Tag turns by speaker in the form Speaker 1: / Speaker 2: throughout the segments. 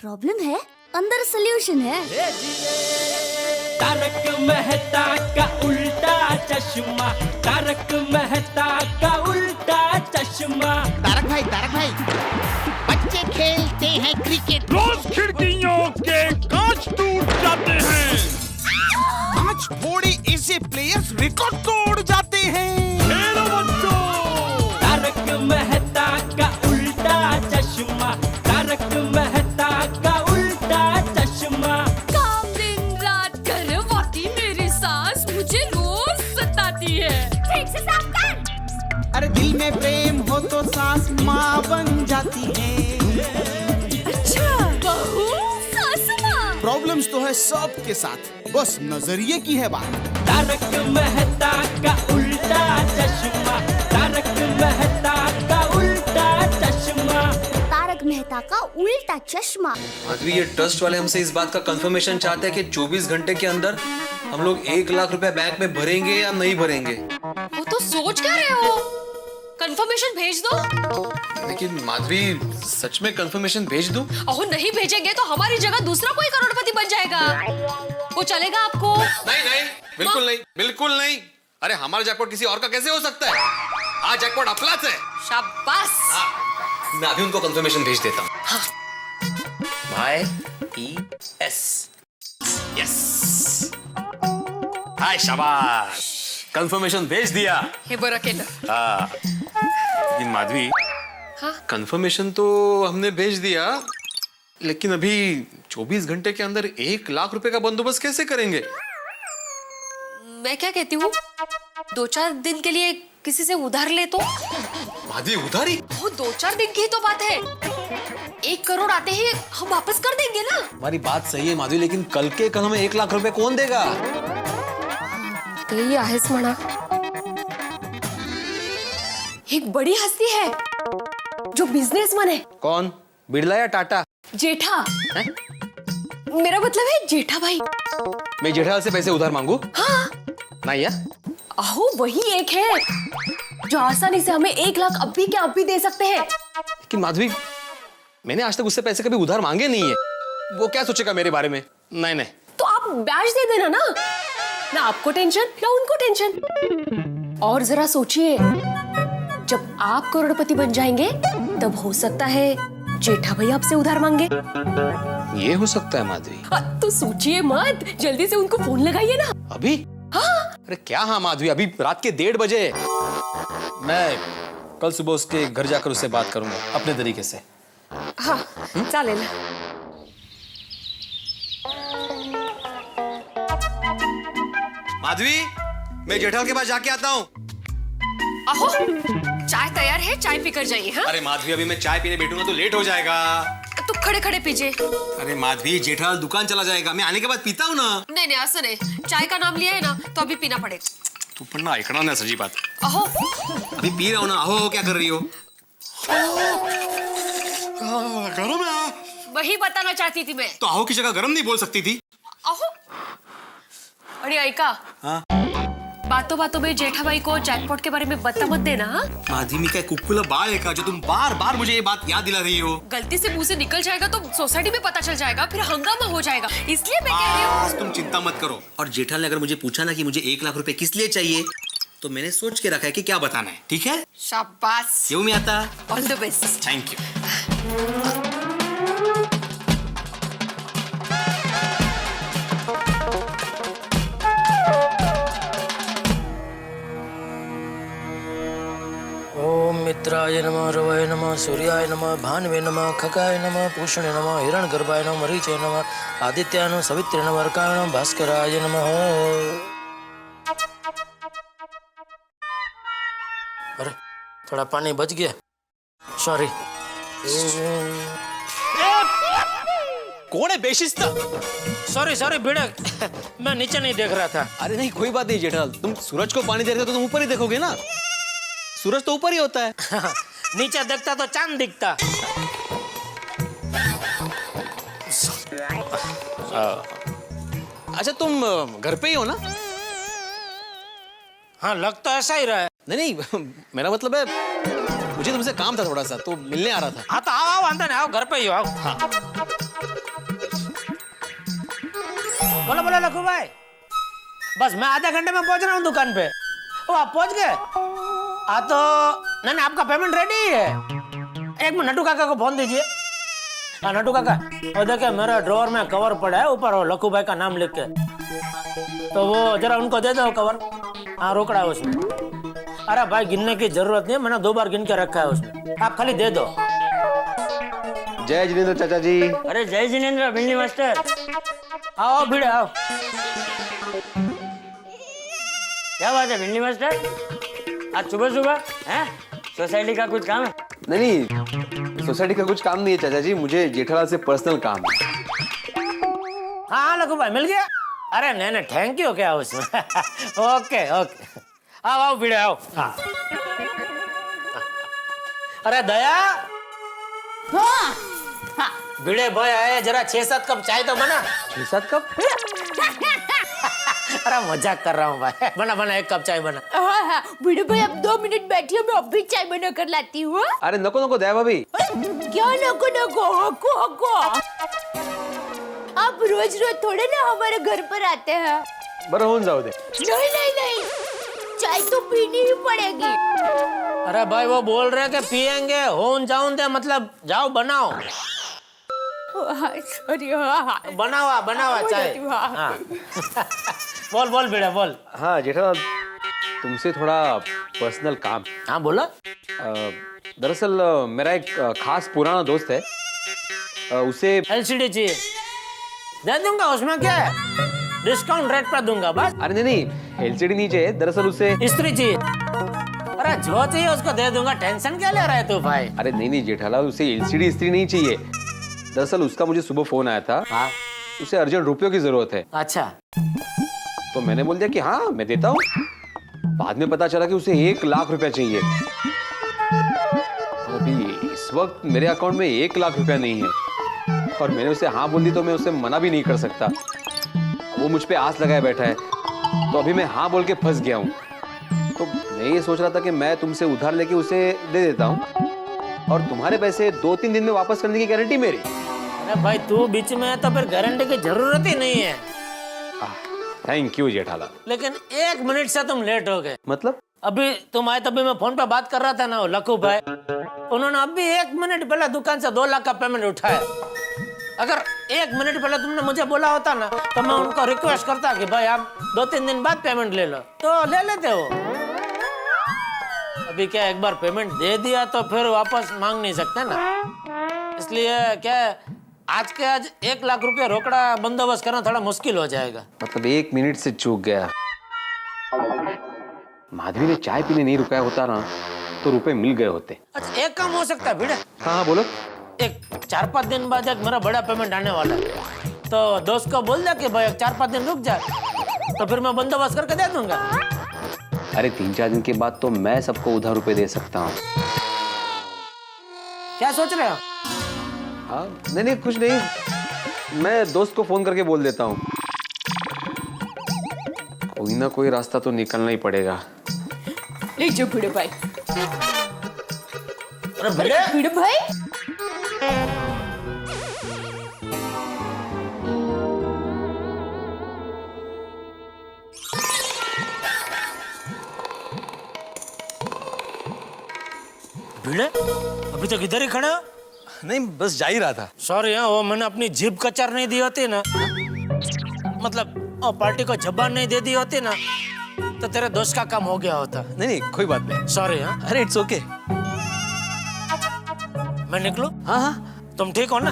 Speaker 1: Problem है, अंदर solution है।
Speaker 2: तारक मेहता का उल्टा चश्मा, तारक मेहता का उल्टा चश्मा।
Speaker 3: तारक भाई, बच्चे खेलते हैं क्रिकेट,
Speaker 4: रोज खिड़कियों के कांच टूट जाते हैं,
Speaker 3: आज थोड़े ऐसे प्लेयर्स रिकॉर्ड तोड़ जाते हैं।
Speaker 4: खेलो बच्चों।
Speaker 2: तारक मेहता का उल्टा चश्मा, तारक मेहता का उल्टा चश्मा।
Speaker 5: काम दिन रात करवाती मेरी सास मुझे रोज सताती है। ठीक से साफ कर।
Speaker 3: अरे दिल में प्रेम हो तो सास माँ बन जाती है।
Speaker 5: अच्छा, बहू सास माँ।
Speaker 3: प्रॉब्लम्स तो है सबके साथ, बस नजरिए की है बात।
Speaker 2: तारक मेहता का उल्टा चश्मा, तारक मेहता का उल्टा चश्मा।
Speaker 1: तारक मेहता का उल्टा चश्मा।
Speaker 6: माधवी, ये ट्रस्ट वाले हमसे इस बात का कंफर्मेशन चाहते हैं कि 24 घंटे के अंदर हम लोग 1 लाख रुपए बैंक में भरेंगे या नहीं भरेंगे।
Speaker 5: वो तो सोच क्या रहे हो? कंफर्मेशन भेज दो।
Speaker 6: लेकिन माधवी, सच में कंफर्मेशन भेज दूं?
Speaker 5: और नहीं भेजेंगे तो हमारी जगह दूसरा कोई करोड़पति बन जाएगा। वो चलेगा आपको?
Speaker 6: नहीं नहीं, बिल्कुल नहीं, बिल्कुल नहीं। अरे हमारा जैकपॉट किसी और का कैसे हो सकता है? आज जैकपॉट अपना है।
Speaker 5: शाबाश।
Speaker 6: मैं अभी उनको कंफर्मेशन भेज देता हूँ।
Speaker 5: हाँ।
Speaker 6: YES। यस। हाय, शाबाश, कंफर्मेशन भेज दिया।
Speaker 5: हे बड़ा केला।
Speaker 6: लेकिन माधवी,
Speaker 5: हाँ?
Speaker 6: कंफर्मेशन तो हमने भेज दिया, लेकिन अभी 24 घंटे के अंदर 1 लाख रुपए का बंदोबस्त कैसे करेंगे?
Speaker 5: मैं क्या कहती हूँ, 2-4 दिन के लिए किसी से उधार ले तो।
Speaker 6: माधवी, उधारी?
Speaker 5: वो 2-4 दिन की ही तो बात है। 1 करोड़ आते ही हम वापस कर देंगे ना।
Speaker 6: हमारी बात सही है माधवी, लेकिन कल के कल हमें 1 लाख रुपए कौन देगा?
Speaker 5: तेरी आहेस म्हणा। एक बड़ी हस्ती है जो बिजनेसमैन है।
Speaker 6: कौन? बिरला या टाटा?
Speaker 5: जेठा है? मेरा मतलब है जेठा भाई।
Speaker 6: मैं जेठालाल से पैसे उधार मांगू?
Speaker 5: हाँ।
Speaker 6: नहीं है?
Speaker 5: अहो, वही एक है जो आसानी से हमें 1 लाख अभी के अभी दे सकते हैं।
Speaker 6: लेकिन माधवी, मैंने आज तक उससे पैसे कभी उधार मांगे नहीं है। वो क्या सोचेगा मेरे बारे में? नहीं नहीं।
Speaker 5: तो आप ब्याज दे देना ना आपको टेंशन ना उनको टेंशन। और जरा सोचिए, जब आप करोड़पति बन जाएंगे तब हो सकता है जेठा भाई आपसे उधार मांगे।
Speaker 6: ये हो सकता है माधवी।
Speaker 5: तो सोचिए मत, जल्दी से उनको फोन लगाइए ना।
Speaker 6: अभी?
Speaker 5: हाँ।
Speaker 6: अरे क्या हाँ माधवी, अभी रात के 1:30 बजे। मैं कल सुबह उसके घर जाकर उससे बात करूंगा अपने तरीके से।
Speaker 5: हाँ, चालेल।
Speaker 6: माधवी, मैं जेठालाल के पास जाके आता हूँ।
Speaker 5: अहो, चाय तैयार है, चाय पीकर जाइए। हाँ?
Speaker 6: अरे माधवी, अभी मैं चाय पीने बैठूंगा तो लेट हो जाएगा।
Speaker 5: तो खड़े खड़े पीजिए।
Speaker 6: अरे माधवी, जेठालाल दुकान चला जाएगा, मैं आने के बाद पीता हूँ ना।
Speaker 5: नहीं नहीं, ऐसा नहीं, चाय का नाम लिया है ना तो अभी पीना पड़ेगा।
Speaker 6: तू पण ना ऐकणार ना सजी बात।
Speaker 5: अहो,
Speaker 6: अभी पी रहा हूँ ना। अहो, क्या कर रही हो? गरम है।
Speaker 5: वही बताना चाहती थी मैं।
Speaker 6: तो अहो की जगह गरम नहीं बोल सकती थी?
Speaker 5: अहो, अरे ऐका।
Speaker 6: हाँ?
Speaker 5: बातों बातों में जेठाबाई को जैकपॉट के बारे में बता मत देना। हाँ?
Speaker 6: माधवी, मी काय कुक्कुला बाळ आहे का जो तुम बार बार मुझे ये बात याद दिला रही हो?
Speaker 5: गलती से मुंह से निकल जाएगा तो सोसाइटी में पता चल जाएगा, फिर हंगामा हो जाएगा, इसलिए मैं कह रही हूँ।
Speaker 6: तुम चिंता मत करो। और जेठालाल ने अगर मुझे पूछा ना कि मुझे 1 लाख रुपए किस लिए चाहिए, तो मैंने सोच के रखा है कि क्या बताना है। ठीक है?
Speaker 5: शाबाश।
Speaker 6: क्यों मैं आता?
Speaker 5: All the best.
Speaker 6: Thank you.
Speaker 7: ओम मित्राय नमः, रवाय नमः, सूर्याय नमः, भानवे नमः, खगाय नमः, पूषणे नमः, हिरण्यगर्भाय नमः, मरीचाय नमः, आदित्याय नमः, सवित्रे नमः, अर्काय नमः, भास्कराय नमः। अरे थोड़ा पानी बच गया, सॉरी।
Speaker 6: कौन है बेशिस्त?
Speaker 7: सॉरी सॉरी भिड़क, मैं नीचे नहीं देख रहा था।
Speaker 6: अरे नहीं, कोई बात नहीं जेठालाल, तुम सूरज को पानी दे रहे हो तो तुम ऊपर ही देखोगे ना। सूरज तो ऊपर ही होता है।
Speaker 7: नीचे देखता तो चांद दिखता।
Speaker 6: अच्छा, तुम घर पे ही हो ना?
Speaker 7: हाँ, लग तो ऐसा ही रहा है।
Speaker 6: नहीं नहीं, मेरा मतलब है मुझे तुमसे काम था थोड़ा सा, तो मिलने आ रहा था।
Speaker 7: हाँ तो आओ आओ, अंदर आओ, घर पे ही आओ। हाँ। बोलो बोलो लखू भाई, बस मैं आधे घंटे में पहुंच रहा हूँ दुकान पे। ओ आप पहुंच गए? हाँ तो नहीं आपका पेमेंट रेडी है। एक मिनट नटू काका को फोन दीजिए। हाँ नटू काका, वो देखिए मेरे ड्रॉअर में कवर पड़ा है, ऊपर वो लखू भाई का नाम लिख के, तो वो जरा उनको दे दो कवर। हाँ रोकड़ा है उसमें। अरे भाई गिनने की जरूरत नहीं है, मैंने 2 बार गिन के रखा है उसमें, आप खाली दे दो।
Speaker 8: जय जिनेंद्र चाचा जी।
Speaker 7: अरे जय जिनेंद्र भिंडी मास्टर, आओ भिड़े आओ।
Speaker 9: क्या बात है भिंडी मास्टर, आज सुबह सुबह हैं? सोसाइटी का कुछ काम है?
Speaker 8: नहीं सोसाइटी का कुछ काम नहीं है चाचा जी, मुझे जेठालाल से पर्सनल काम है।
Speaker 7: हाँ लखू भाई मिल गया। अरे नहीं नहीं थैंक यू क्या उसमें। ओके ओके, आओ आओ भिड़े आओ। हाँ अरे दया, भिड़े भाई आए, जरा 6-7 कप चाय तो बना।
Speaker 8: 6-7 कप?
Speaker 7: अरे मजाक कर रहा हूँ भाई, बना बना 1 कप चाय बना।
Speaker 1: हाँ, बूढ़े भाई अब 2 मिनट बैठिए, मैं अभी चाय बना कर लाती हूँ।
Speaker 8: अरे नको नको दया भाभी।
Speaker 1: क्या नको नको, हको हको। आप रोज रोज थोड़े ना हमारे घर पर आते हैं।
Speaker 8: बरं होऊन जाऊ दे।
Speaker 1: नहीं नहीं नहीं, चाय तो पीनी ही पड़ेगी।
Speaker 7: अरे भाई वो बोल रहे हैं कि पियेंगे, होन जाऊं दे मतलब जाओ बनाओ।
Speaker 1: सॉरी। हाँ
Speaker 7: बनावा बनावा चाय। हाँ। बोल बोल बेटा बोल।
Speaker 8: हाँ जेठालाल, तुमसे थोड़ा पर्सनल काम।
Speaker 7: हाँ बोला।
Speaker 8: दरअसल मेरा एक खास पुराना दोस्त है, उसे
Speaker 7: एलसीडी चाहिए, दे दूंगा, उसमें क्या है, डिस्काउंट रेट पर दूंगा बस।
Speaker 8: अरे नहीं एलसीडी नहीं चाहिए, दरअसल उसे
Speaker 7: इस्त्री चाहिए। अरे जो चाहिए उसको दे दूंगा, टेंशन क्या ले रहा है तू भाई।
Speaker 8: अरे नहीं जेठालाल, उसे एलसीडी इस्त्री नहीं चाहिए। दरअसल उसका मुझे सुबह फोन आया था।
Speaker 7: हाँ
Speaker 8: उसे अर्जेंट रुपयों की जरूरत है।
Speaker 7: अच्छा,
Speaker 8: तो मैंने बोल दिया कि हाँ मैं देता हूँ। बाद में पता चला कि उसे 1 लाख रुपया चाहिए। अभी इस वक्त मेरे अकाउंट में 1 लाख रुपया नहीं है, और मैंने उसे हाँ बोल दी तो मैं उसे मना भी नहीं कर सकता। वो मुझ पे आस लगाए बैठा है, तो अभी मैं हाँ बोल के फंस गया हूँ। तो मैं ये सोच रहा था कि मैं तुमसे उधार लेके उसे दे देता हूँ, और तुम्हारे पैसे 2-3 दिन में वापस करने की गारंटी मेरी।
Speaker 7: अरे भाई तू बीच में है तो फिर गारंटी की जरूरत ही नहीं है।
Speaker 8: Thank you Jethalal.
Speaker 7: लेकिन 1 मिनट से तुम लेट हो गए।
Speaker 8: मतलब?
Speaker 7: अभी तुम आए तभी मैं फोन पे बात कर रहा था ना, वो लखू भाई, उन्होंने अभी 1 मिनट पहले दुकान से 2 लाख का पेमेंट उठाया। अगर 1 मिनट पहले तुमने मुझे बोला होता ना, तो मैं उनको रिक्वेस्ट करता कि भाई आप 2-3 दिन बाद पेमेंट ले लो, तो ले लेते हो। अभी क्या एक बार पेमेंट दे दिया तो फिर वापस मांग नहीं सकते ना, इसलिए क्या आज के आज 1 लाख रुपया रोकड़ा बंदोबस्त करना थोड़ा मुश्किल हो जाएगा।
Speaker 8: मतलब 1 मिनट से चूक गया। माधवी ने चाय पीने नहीं रुकाया होता ना, तो रुपए मिल गए होते।
Speaker 7: अच्छा एक काम हो सकता है भिड़े।
Speaker 8: हाँ बोलो।
Speaker 7: एक 4-5 दिन बाद एक मेरा बड़ा पेमेंट आने वाला है, तो दोस्त को बोल दे कि भाई 4-5 दिन रुक जाए, तो फिर मैं बंदोबस्त करके दे दूंगा।
Speaker 8: अरे 3-4 दिन के बाद तो मैं सबको उधार रुपए दे सकता हूँ।
Speaker 7: क्या सोच रहे हो?
Speaker 8: हाँ नहीं कुछ नहीं, मैं दोस्त को फोन करके बोल देता हूँ। कोई ना कोई रास्ता तो निकलना ही पड़ेगा।
Speaker 1: ले जो भिड़े भाई।
Speaker 7: अरे भिड़े
Speaker 1: भाई
Speaker 7: भिड़े अभी तक इधर ही खड़े हो?
Speaker 6: नहीं बस जा ही रहा था।
Speaker 7: सॉरी हाँ, वो मैंने अपनी जीभ कचर नहीं दी होती ना, मतलब पार्टी को जबान नहीं दे दी होती ना, तो तेरे दोस्त का काम हो गया होता।
Speaker 6: नहीं कोई बात नहीं।
Speaker 7: सॉरी हाँ।
Speaker 6: अरे इट्स ओके।
Speaker 7: मैं निकलूं?
Speaker 6: हाँ हाँ
Speaker 7: तुम ठीक हो ना?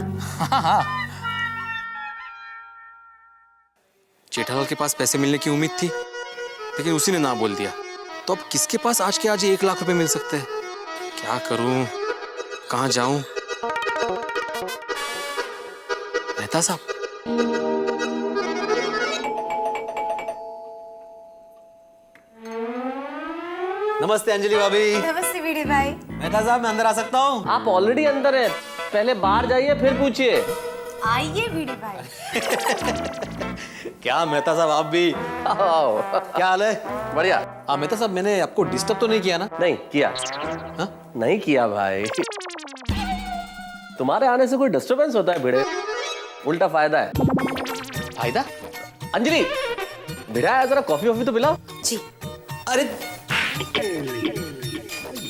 Speaker 6: हाँ। जेठालाल के पास पैसे मिलने की उम्मीद थी, लेकिन उसी ने ना बोल दिया। तो अब किसके पास आज के आज 1 लाख रुपए मिल सकते हैं? क्या करूं, कहाँ जाऊं? मेहता साहब। नमस्ते अंजलि भाभी।
Speaker 10: नमस्ते वीडी भाई।
Speaker 6: मेहता साहब मैं अंदर आ सकता हूँ?
Speaker 9: आप ऑलरेडी अंदर है, पहले बाहर जाइए फिर पूछिए।
Speaker 10: आइए वीडी भाई।
Speaker 6: क्या मेहता साहब आप भी? क्या हाल है?
Speaker 9: बढ़िया।
Speaker 6: हाँ मेहता साहब मैंने आपको डिस्टर्ब तो नहीं किया ना?
Speaker 9: नहीं किया।
Speaker 6: हाँ?
Speaker 9: नहीं किया भाई, तुम्हारे आने से कोई डिस्टरबेंस होता है भिड़े, उल्टा फायदा है।
Speaker 6: फायदा?
Speaker 11: अंजलि, भिड़ा जरा कॉफी वॉफी तो पिलाओ।
Speaker 10: जी।
Speaker 11: अरे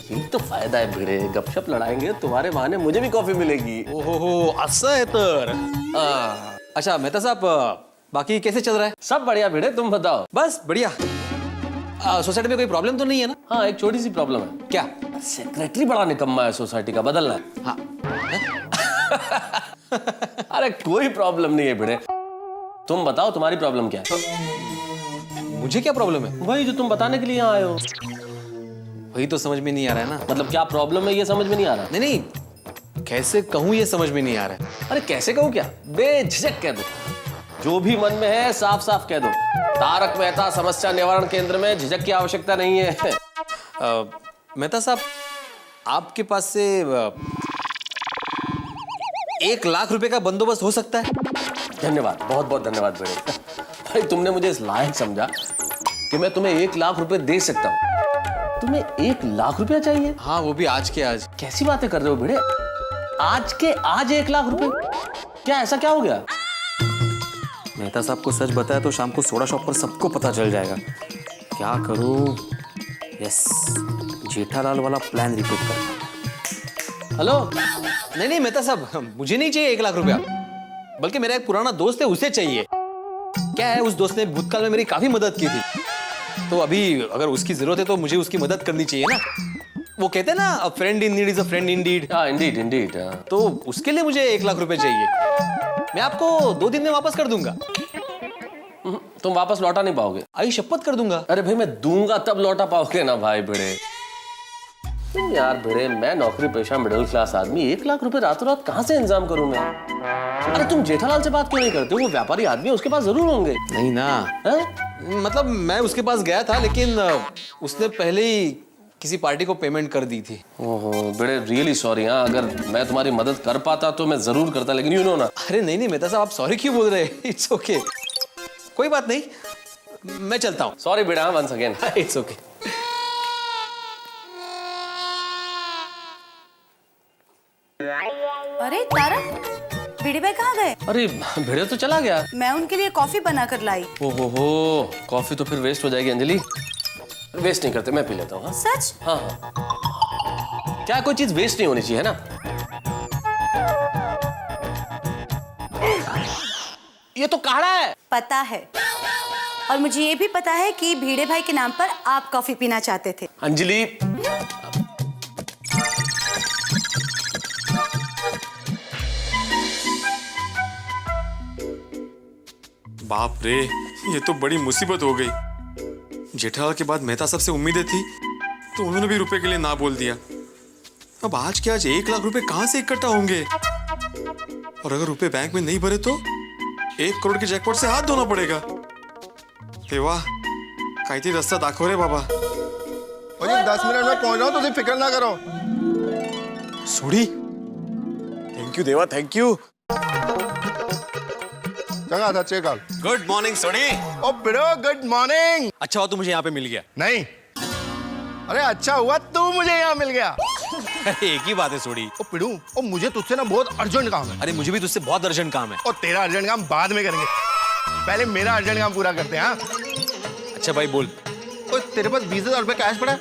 Speaker 11: ये तो फायदा है भिड़े, गपशप लड़ाएंगे तुम्हारे बहाने मुझे भी कॉफी मिलेगी।
Speaker 6: ओहो असं आहे तर अच्छा मेहता साहब बाकी कैसे चल रहा है?
Speaker 11: सब बढ़िया भिड़े, तुम बताओ।
Speaker 6: बस बढ़िया। सोसाइटी में कोई प्रॉब्लम तो नहीं है ना?
Speaker 11: हाँ, एक छोटी सी प्रॉब्लम है।
Speaker 6: क्या?
Speaker 11: सेक्रेटरी बड़ा निकम्मा है, सोसाइटी का बदलना है।
Speaker 6: हाँ
Speaker 11: अरे कोई प्रॉब्लम नहीं है भिड़े, तुम बताओ तुम्हारी प्रॉब्लम क्या है?
Speaker 6: मुझे क्या प्रॉब्लम है?
Speaker 11: वही जो तुम बताने के लिए यहाँ आए हो।
Speaker 6: वही तो समझ में नहीं आ रहा है ना।
Speaker 11: मतलब क्या प्रॉब्लम है ये समझ में नहीं आ रहा?
Speaker 6: नहीं नहीं, कैसे कहूँ ये समझ में नहीं आ रहा है।
Speaker 11: अरे कैसे कहूँ क्या, बेझिझक कह दो, जो भी मन में है साफ साफ कह दो। तारक मेहता समस्या निवारण केंद्र में झिझक की आवश्यकता नहीं है।
Speaker 6: मेहता साहब आपके पास से 1 लाख रुपए का बंदोबस्त हो सकता है?
Speaker 11: धन्यवाद, बहुत बहुत धन्यवाद बेटे। भाई तुमने मुझे इस लायक समझा कि मैं तुम्हें 1 लाख रुपए दे सकता हूँ। तुम्हें 1 लाख रुपया चाहिए?
Speaker 6: हाँ वो भी आज के आज।
Speaker 11: कैसी बातें कर रहे हो बेटे, आज के आज 1 लाख रुपए? क्या ऐसा क्या हो गया?
Speaker 6: मेहता साहब को सच बताया तो शाम को सोडा शॉप पर सबको पता चल जाएगा। क्या करूं? यस, जेठालाल वाला प्लान रिपीट करता।
Speaker 11: हेलो?
Speaker 6: नहीं मेहता साहब मुझे नहीं चाहिए 1 लाख रुपया, बल्कि मेरा एक पुराना दोस्त है उसे चाहिए। क्या है, उस दोस्त ने भूतकाल में मेरी काफी मदद की थी, तो अभी अगर उसकी जरूरत है तो मुझे उसकी मदद करनी चाहिए ना। वो कहते हैं ना, अ friend in need is a friend Indeed.
Speaker 11: हाँ इंडीड इंडीड।
Speaker 6: तो उसके लिए मुझे 1 लाख रुपए चाहिए। मैं आपको 2 दिन में वापस कर दूंगा।
Speaker 11: तुम वापस लौटा नहीं पाओगे।
Speaker 6: आई शपथ कर दूंगा।
Speaker 11: अरे भाई मैं दूंगा तब लौटा पाओगे ना भाई भिड़े। तुम यार भिड़े, मैं नौकरी पेशा मिडिल क्लास आदमी 1 लाख रुपए रातों रात कहाँ से इंतजाम करूं मैं? अरे तुम जेठालाल से बात क्यों नहीं करते? वो व्यापारी आदमी है, उसके पास जरूर होंगे।
Speaker 6: नहीं ना
Speaker 11: है?
Speaker 6: मतलब मैं उसके पास गया था, लेकिन उसने पहले ही किसी पार्टी को पेमेंट कर दी थी।
Speaker 11: ओहो बेटे, रियली सॉरी। हाँ, अगर मैं तुम्हारी मदद कर पाता तो मैं जरूर करता, लेकिन यू नो ना।
Speaker 6: अरे नहीं मेहता साहब आप सॉरी क्यों बोल रहे हैं? इट्स ओके, कोई बात नहीं, मैं चलता हूँ।
Speaker 11: सॉरी बेटा, वंस अगेन।
Speaker 6: It's okay.
Speaker 10: अरे तारक, भिड़े भाई कहाँ गए?
Speaker 11: अरे भिड़े तो चला गया।
Speaker 10: मैं उनके लिए कॉफी बना कर लाई।
Speaker 11: ओहो, कॉफी तो फिर वेस्ट हो जाएगी अंजलि। वेस्ट नहीं करते, मैं पी लेता हूँ। हाँ
Speaker 10: सच?
Speaker 11: हाँ, क्या कोई चीज वेस्ट नहीं होनी चाहिए, है ना? ये तो काढ़ा है।
Speaker 10: पता है, और मुझे ये भी पता है कि भिड़े भाई के नाम पर आप कॉफी पीना चाहते थे।
Speaker 11: अंजलि,
Speaker 6: बाप रे, ये तो बड़ी मुसीबत हो गई। जेठालाल के बाद मेहता साहब से उम्मीदें थी, तो उन्होंने भी रुपए के लिए ना बोल दिया। अब आज के आज 1 लाख रुपए कहां से इकट्ठा होंगे? और अगर रुपए बैंक में नहीं भरे तो 1 करोड़ के जैकपॉट से हाथ धोना पड़ेगा। देवा, काहीतरी रस्ता दाखव रे बाबा।
Speaker 12: 10 मिनट में पहुंच रहा हूं, तुझे फिक्र ना करो।
Speaker 6: सोडी, थैंक यू देवा, थैंक यू।
Speaker 12: चंगा था चेकल।
Speaker 6: गुड मॉर्निंग सोडी।
Speaker 12: ओ ब्रो, गुड मॉर्निंग।
Speaker 6: अच्छा हुआ तू मुझे यहाँ पे मिल गया।
Speaker 12: नहीं, अरे अच्छा हुआ तू मुझे यहाँ मिल गया।
Speaker 6: एक ही बात है सोडी।
Speaker 12: ओ पिड़ू, ओ मुझे तुझसे ना बहुत अर्जेंट काम है।
Speaker 6: अरे मुझे भी तुझसे बहुत अर्जेंट काम है।
Speaker 12: और तेरा अर्जेंट काम बाद में करेंगे, पहले मेरा अर्जेंट काम पूरा करते हैं। हाँ
Speaker 6: अच्छा भाई बोल।
Speaker 12: ओ तेरे पास 20,000 रुपए कैश पड़ा है?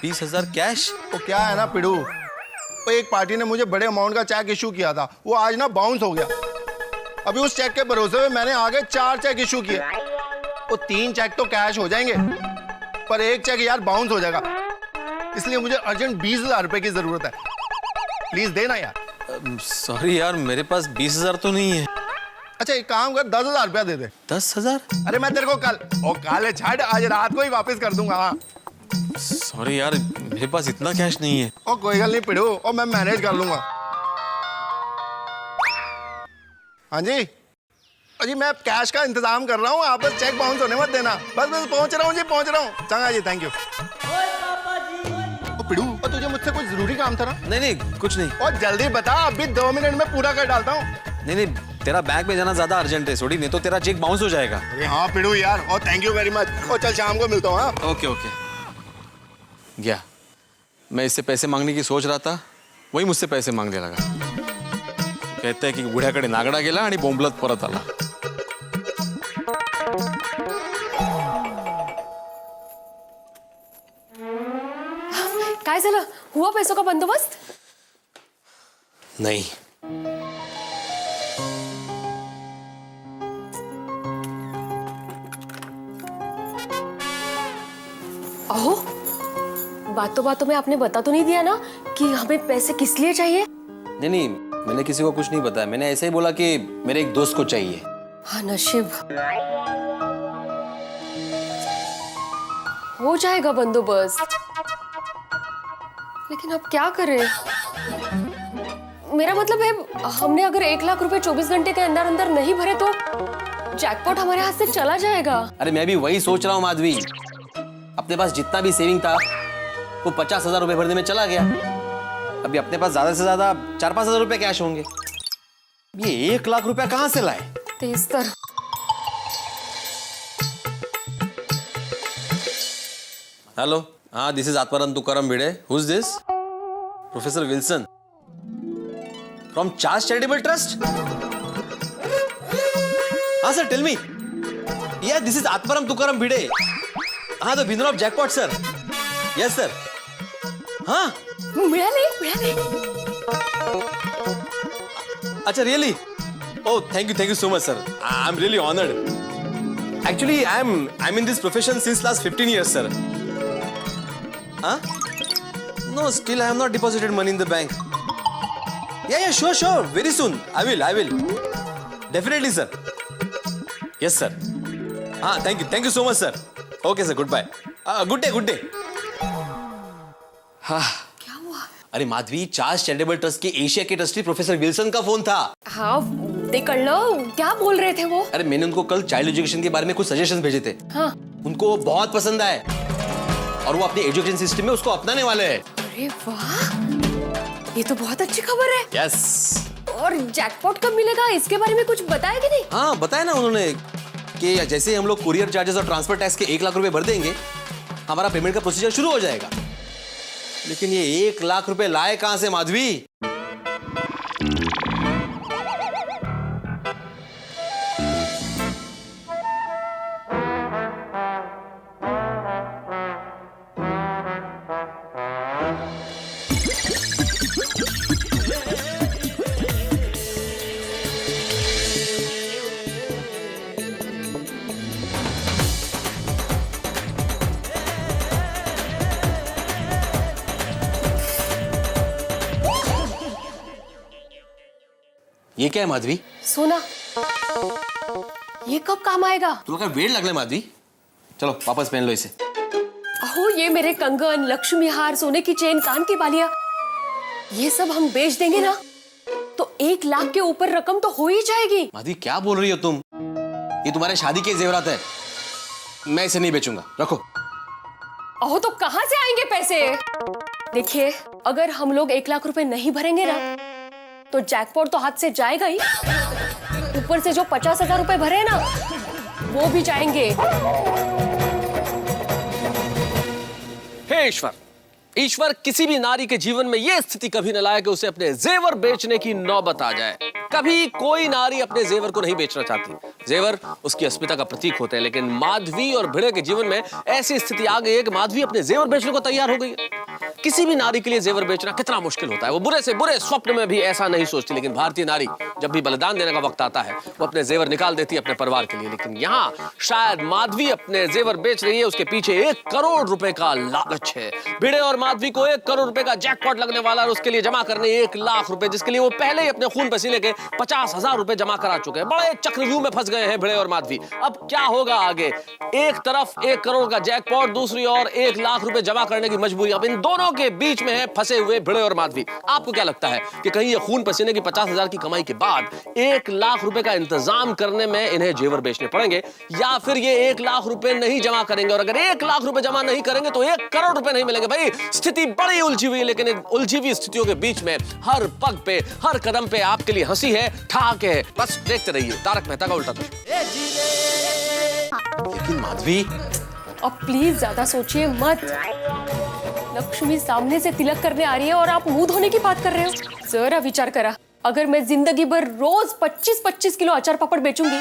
Speaker 6: 20,000 कैश?
Speaker 12: ओ क्या है ना पिड़ू, तो एक पार्टी ने मुझे बड़े अमाउंट का चेक इशू किया था, वो आज ना बाउंस हो गया। अभी उस चेक के भरोसे में मैंने आगे 4 चेक इशू किए। वो 3 चेक तो कैश हो जाएंगे, पर 1 चेक यार बाउंस हो जाएगा, इसलिए मुझे अर्जेंट 20,000 रुपए की जरूरत है। प्लीज देना यार।
Speaker 6: सॉरी यार, मेरे पास 20,000 तो नहीं है।
Speaker 12: अच्छा एक काम कर, 10,000 रुपया दे दे।
Speaker 6: 10,000?
Speaker 12: अरे मैं तेरे को कल छाड़, आज रात को ही वापस कर दूंगा। हाँ
Speaker 6: सॉरी यार, मेरे पास इतना कैश नहीं है।
Speaker 12: ओ कोई गल नहीं पिड़ू, ओ मैं मैनेज कर लूंगा। हाँ जी, अजी मैं कैश का इंतजाम कर रहा हूँ, आप बस चेक बाउंस होने मत देना। बस पहुंच रहा हूँ जी, पहुंच रहा हूँ। चंगा जी, थैंक यू। ओ पिड़ू, और तुझे मुझसे कोई जरूरी काम था ना?
Speaker 6: नहीं कुछ नहीं।
Speaker 12: और जल्दी बता, अभी 2 मिनट में पूरा कर डालता हूँ।
Speaker 6: नहीं तेरा बैंक में जाना ज्यादा अर्जेंट है सोडी, नहीं तो तेरा चेक बाउंस हो जाएगा।
Speaker 12: अरे हाँ पिड़ू यार, और थैंक यू वेरी मच। और चल शाम को मिलता हूँ। हाँ
Speaker 6: ओके गया। मैं इससे पैसे मांगने की सोच रहा था, वही मुझसे पैसे मांगने लगा। कहते की गुढ्याकडे नागडा गेला आणि बोंबलत परत आला.
Speaker 5: काय झालं? हुआ पैसों का बंदोबस्त?
Speaker 6: नहीं.
Speaker 5: अहो, बातों में आपने बता तो नहीं दिया ना कि हमें पैसे किस लिए चाहिए?
Speaker 8: नहीं, मैंने किसी को कुछ नहीं बताया. मैंने ऐसे ही बोला कि मेरे एक दोस्त को चाहिए.
Speaker 5: हाँ, नशीब. हो जाएगा बंदोबस्त, लेकिन अब क्या करें? मेरा मतलब है, हमने अगर 1 लाख रुपए 24 घंटे के अंदर अंदर नहीं भरे तो जैकपॉट हमारे हाथ से चला जाएगा.
Speaker 8: अरे मैं भी वही सोच रहा हूँ माधवी. अपने पास जितना भी सेविंग था वो 50,000 रुपए भरने में चला गया. अभी अपने पास ज्यादा से ज्यादा 4-5 हजार रुपए कैश होंगे. ये 1 लाख रुपया कहाँ से लाए?
Speaker 5: तेज तर.
Speaker 8: हेलो, हाँ, this is Atmaram Tukaram Bhide. Who is this? Professor Wilson from Charles charitable trust. हाँ सर, टेल मी. या दिस इज आत्माराम तुकाराम भिड़े. हाँ, the winner of jackpot sir. Yes sir. हाँ,
Speaker 5: मिळाले.
Speaker 8: अच्छा, really? Oh, thank you so much, sir. I'm really honored. Actually, I'm in this profession since last 15 years, sir. Huh? No, still I have not deposited money in the bank. Yeah, sure. Very soon. I will. Definitely, sir. Yes, sir. Thank you so much, sir. Okay, sir. Goodbye. Good day. हाँ.
Speaker 5: क्या हुआ?
Speaker 8: अरे Madhavi, Charles charitable trust के Asia के trustee professor Wilson का phone था.
Speaker 5: हाँ, कर लो. क्या बोल रहे थे वो?
Speaker 8: अरे मैंने उनको कल चाइल्ड एजुकेशन के बारे में कुछ सजेशंस भेजे थे.
Speaker 5: हाँ.
Speaker 8: उनको वो बहुत पसंद आए और वो अपने एजुकेशन सिस्टम में उसको अपनाने वाले हैं.
Speaker 5: अरे वाह, ये तो बहुत अच्छी खबर है.
Speaker 8: यस.
Speaker 5: और जैकपॉट कब मिलेगा, इसके बारे में कुछ बताया कि नहीं?
Speaker 8: हाँ, बताया ना उन्होंने कि जैसे ही हम लोग कुरियर चार्जेस और ट्रांसफर टैक्स के 1 लाख रुपए भर देंगे, हमारा पेमेंट का प्रोसीजर शुरू हो जाएगा. लेकिन ये 1 लाख रुपए लाए कहां से माधवी? ये क्या है माधवी?
Speaker 5: सोना. ये कब काम आएगा?
Speaker 8: तो क्या वेट लगना है माधवी? चलो वापस पहन लो इसे.
Speaker 5: अहो, ये मेरे कंगन, लक्ष्मी हार, सोने की चेन, कान की बालियां, ये सब हम बेच देंगे ना तो 1 लाख के ऊपर रकम तो हो ही जाएगी.
Speaker 8: माधवी, क्या बोल रही हो तुम? ये तुम्हारे शादी के जेवरात है. मैं इसे नहीं बेचूंगा. रखो.
Speaker 5: अहो, तो कहां से आएंगे पैसे? देखिए, अगर हम लोग 1 लाख रुपए नहीं भरेंगे ना तो जैकपॉट तो हाथ से जाएगा ही, ऊपर से जो 50,000 रुपए भरे हैं ना वो भी जाएंगे.
Speaker 11: हे ईश्वर किसी भी नारी के जीवन में यह स्थिति कभी न लाए कि उसे अपने जेवर बेचने की नौबत आ जाए. कभी कोई नारी अपने जेवर को नहीं बेचना चाहती. जेवर उसकी अस्मिता का प्रतीक होते हैं, लेकिन माधवी और भिड़े के जीवन में ऐसी स्थिति आ गई है कि माधवी अपने जेवर बेचने को तैयार हो गई है. किसी भी नारी के लिए जेवर बेचना कितना मुश्किल होता है. वो बुरे से बुरे स्वप्न में भी ऐसा नहीं सोचती, लेकिन भारतीय नारी जब भी बलिदान देने का वक्त आता है वो अपने जेवर निकाल देती है अपने परिवार के लिए. लेकिन यहाँ शायद माधवी अपने जेवर बेच रही है, उसके पीछे 1 करोड़ रुपए का लालच है. भिड़े और माधवी को 1 करोड़ रुपए का जैकपॉट लगने वाला है और उसके लिए जमा करने 1 लाख रुपए, जिसके लिए वो पहले ही अपने खून पसीने के 50,000 रुपए जमा करा चुके हैं. बड़े चक्रव्यूह में फंस गए हैं भिड़े और माधवी. अब क्या होगा आगे? एक तरफ 1 करोड़ का जैकपॉट, दूसरी ओर 1 लाख रुपए जमा करने की मजबूरी. अब इन दोनों के बीच में है फंसे हुए भिड़े और माधवी. आपको क्या लगता है कि कहीं ये खून पसीने की 50,000 की कमाई के बाद 1 लाख रुपए का इंतजाम करने में इन्हें जेवर बेचने पड़ेंगे, या फिर ये 1 लाख रुपए नहीं जमा करेंगे? और अगर 1 लाख रुपए जमा नहीं करेंगे तो 1 करोड़ रुपए नहीं मिलेंगे. भाई, स्थिति बड़ी उलझी हुई है, लेकिन इन उलझी हुई स्थितियों के बीच में हर पग पे, हर कदम पे आपके लिए हंसी है, ठहाके है. बस देखते रहिए तारक मेहता का उल्टा चश्मा.
Speaker 8: लेकिन माधवी,
Speaker 5: अब प्लीज ज्यादा सोचिए मत. लक्ष्मी सामने से तिलक करने आ रही है और आप मुंह धोने की बात कर रहे हो. जरा विचार करा. अगर मैं जिंदगी भर रोज 25-25 किलो अचार पापड़ बेचूंगी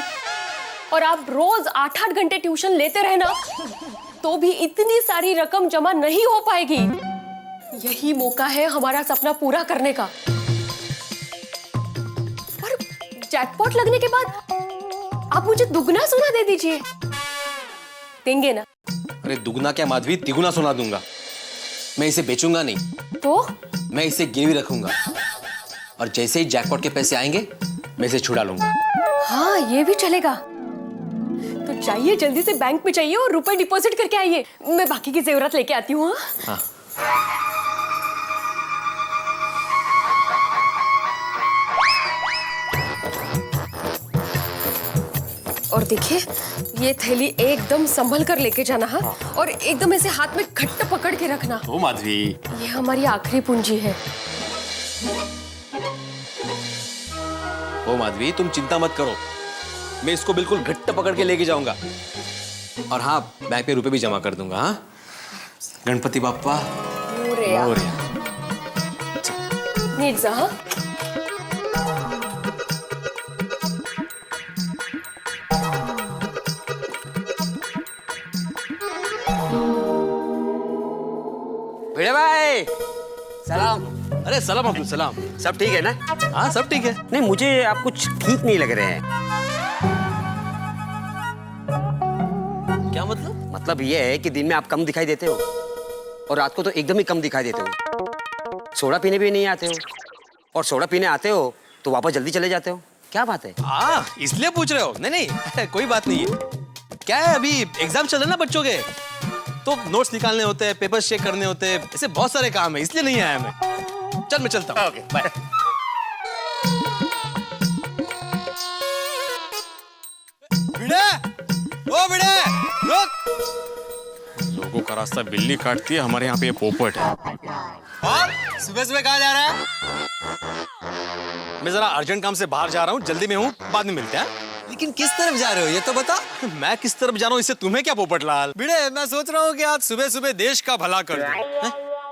Speaker 5: और आप रोज 8-8 घंटे ट्यूशन लेते रहना, तो भी इतनी सारी रकम जमा नहीं हो पाएगी। यही मौका है हमारा सपना पूरा करने का। और जैकपॉट लगने के बाद आप मुझे दुगना सोना दे दीजिए, देंगे ना?
Speaker 8: अरे दुगना क्या माधवी, तिगुना सोना दूंगा। मैं इसे बेचूंगा नहीं,
Speaker 5: तो
Speaker 8: मैं इसे गिरवी रखूंगा और जैसे ही जैकपॉट के पैसे आएंगे मैं इसे छुड़ा लूंगा।
Speaker 5: हाँ, ये भी चलेगा। तो जाइए, जल्दी से बैंक में जाइए और रुपए डिपॉजिट करके आइए। मैं बाकी की जेवरात लेके आती हूँ।
Speaker 8: हाँ।
Speaker 5: और देखिए, ये थैली एकदम संभल कर लेके जाना। हाँ, और एकदम ऐसे हाथ में घट्ट पकड़ के रखना।
Speaker 8: ओ माधवी,
Speaker 5: ये हमारी आखिरी पूंजी है।
Speaker 8: ओ माधवी, तुम चिंता मत करो, मैं इसको बिल्कुल घट्ट पकड़ के लेके जाऊंगा। और हाँ, बैंक पे रुपए भी जमा कर दूंगा। हाँ, गणपति बाप्पा
Speaker 5: मोरया। नीट जा। हाँ,
Speaker 11: भिड़े भाई सलाम।
Speaker 8: अरे सलाम अब्दुल सलाम।
Speaker 11: सब ठीक है ना?
Speaker 8: हाँ, सब ठीक है।
Speaker 11: नहीं, मुझे आप कुछ ठीक नहीं लग रहे हैं।
Speaker 8: क्या मतलब?
Speaker 11: मतलब ये है कि दिन में आप कम दिखाई देते हो और रात को तो एकदम ही कम दिखाई देते हो। सोडा पीने भी नहीं आते हो, और सोडा पीने आते हो तो वापस जल्दी चले जाते हो। क्या बात है?
Speaker 8: हाँ, इसलिए पूछ रहे हो? नहीं नहीं, कोई बात नहीं है। क्या है, अभी एग्जाम चल रहे ना बच्चों के, तो नोट्स निकालने होते हैं, पेपर्स चेक करने होते हैं, ऐसे बहुत सारे काम है, इसलिए नहीं आया मैं। चल मैं चलता हूँ।
Speaker 11: Okay, bye.
Speaker 6: भिड़े, ओ भिड़े, रुक। लोगों का रास्ता बिल्ली काटती है, हमारे यहाँ पे ये पोपट है।
Speaker 8: और सुबह सुबह कहाँ जा रहा है? मैं जरा अर्जेंट काम से बाहर जा रहा हूँ, जल्दी में हूँ, बाद में मिलते हैं। लेकिन किस तरफ जा रहे हो ये तो बता। मैं किस तरफ जा रहा हूँ इससे तुम्हें क्या पोपटलाल?
Speaker 6: भिड़े, मैं सोच रहा हूँ कि आज सुबह सुबह देश का भला कर दूं।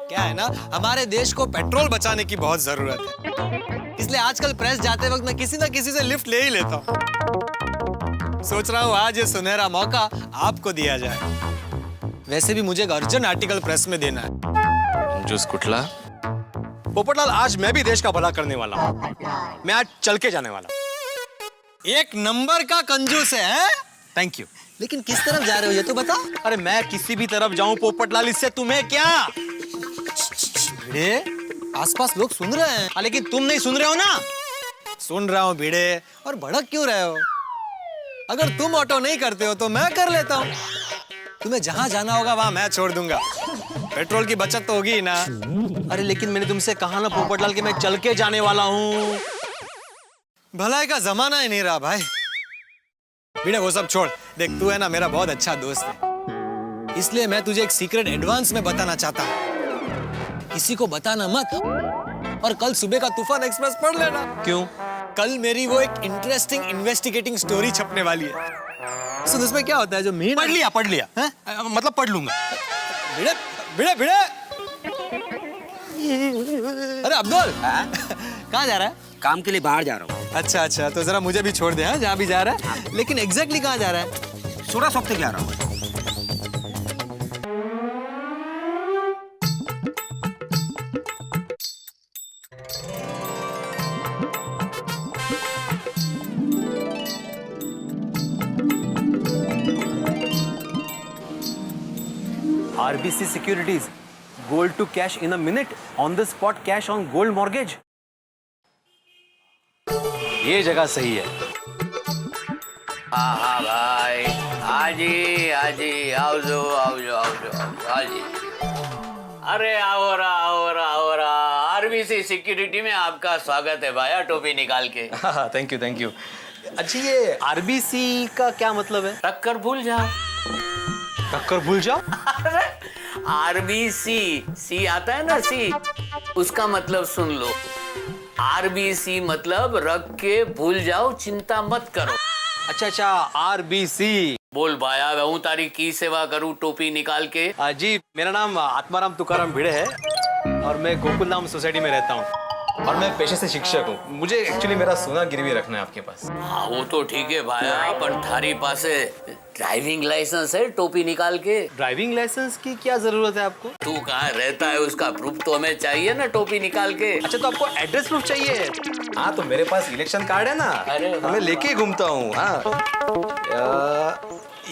Speaker 6: क्या है ना, हमारे देश को पेट्रोल बचाने की बहुत जरूरत है, इसलिए आजकल प्रेस जाते वक्त मैं किसी ना किसी से लिफ्ट ले ही लेता हूँ। सोच रहा हूँ आज ये सुनहरा मौका आपको दिया जाए। वैसे भी मुझे एक अर्जेंट आर्टिकल प्रेस में देना है।
Speaker 8: जूस कुटला। पोपटलाल, आज मैं भी देश का भला करने वाला हूँ। मैं आज चल के जाने वाला हूँ।
Speaker 6: एक नंबर का कंजूस है।
Speaker 8: Thank you. लेकिन किस तरफ जा रहे हो ये तो बता। अरे मैं किसी भी तरफ जाऊं पोपटलाल, इससे तुम्हें क्या?
Speaker 6: भिड़े, आसपास लोग सुन रहे हैं।
Speaker 8: लेकिन तुम नहीं सुन रहे हो ना?
Speaker 6: सुन रहा हूँ भिड़े, और भड़क क्यों रहे हो? अगर तुम ऑटो नहीं करते हो तो मैं कर लेता हूँ। तुम्हें जहां जाना होगा वहां मैं छोड़ दूंगा। पेट्रोल की बचत तो होगी ही ना।
Speaker 8: अरे लेकिन मैंने तुमसे कहा ना पोपटलाल कि मैं चल के जाने वाला हूँ।
Speaker 6: भलाई का जमाना ही नहीं रहा भाई। भिड़े, वो सब छोड़। देख, तू है ना मेरा बहुत अच्छा दोस्त है, इसलिए मैं तुझे एक सीक्रेट एडवांस में बताना चाहता हूँ। किसी को बताना मत, और कल सुबह का तूफान एक्सप्रेस पढ़ लेना।
Speaker 8: क्यों?
Speaker 6: कल मेरी वो एक इंटरेस्टिंग इन्वेस्टिगेटिंग स्टोरी छपने वाली है। सुन, उसमें क्या होता है जो मीन।
Speaker 8: पढ़ लिया है? मतलब पढ़ लूंगा।
Speaker 6: भिड़े भिड़े भिड़े, अरे अब्दुल, कहाँ जा रहा है?
Speaker 11: काम के लिए बाहर जा रहा हूँ।
Speaker 6: अच्छा अच्छा, तो जरा मुझे भी छोड़ दे। हाँ, जहाँ भी जा रहा है। लेकिन एग्जैक्टली कहाँ जा रहा है?
Speaker 11: सोडा शॉप तक जा रहा हूँ।
Speaker 13: RBC Securities, gold to cash in a minute, on the spot cash on gold mortgage.
Speaker 8: ये जगह सही है।
Speaker 9: हाँ हाँ भाई, हाजी हाजी, आओ जो आओ जो आओ जो हाजी। अरे आओ रहा RBC सिक्योरिटी में आपका स्वागत है भाई, टोपी निकाल के।
Speaker 8: हाँ, थैंक यू। अच्छा, ये RBC का क्या मतलब है?
Speaker 9: टक्कर भूल जाओ।
Speaker 8: टक्कर भूल जाओ?
Speaker 9: अरे RBC, सी आता है ना, सी, उसका मतलब सुन लो। RBC मतलब रख के भूल जाओ, चिंता मत करो।
Speaker 8: अच्छा, RBC।
Speaker 9: बोल भाया, मैं तारी की सेवा करूं, टोपी निकाल के।
Speaker 8: जी, मेरा नाम आत्माराम तुकाराम भिड़े है और मैं गोकुल धाम सोसाइटी में रहता हूँ।
Speaker 13: और मैं पेशे से शिक्षक हूँ। मुझे एक्चुअली मेरा सोना गिरवी रखना है आपके पास।
Speaker 9: हाँ वो तो ठीक है भाया, अपन थारी पासे ड्राइविंग लाइसेंस है टोपी निकाल के।
Speaker 13: ड्राइविंग लाइसेंस की क्या जरूरत है आपको?
Speaker 9: तू कहाँ रहता है उसका प्रूफ तो हमें चाहिए ना टोपी निकाल के।
Speaker 13: अच्छा तो आपको एड्रेस प्रूफ चाहिए? हाँ तो मेरे पास इलेक्शन कार्ड है ना,
Speaker 9: अरे
Speaker 13: मैं लेके घूमता हूँ। हाँ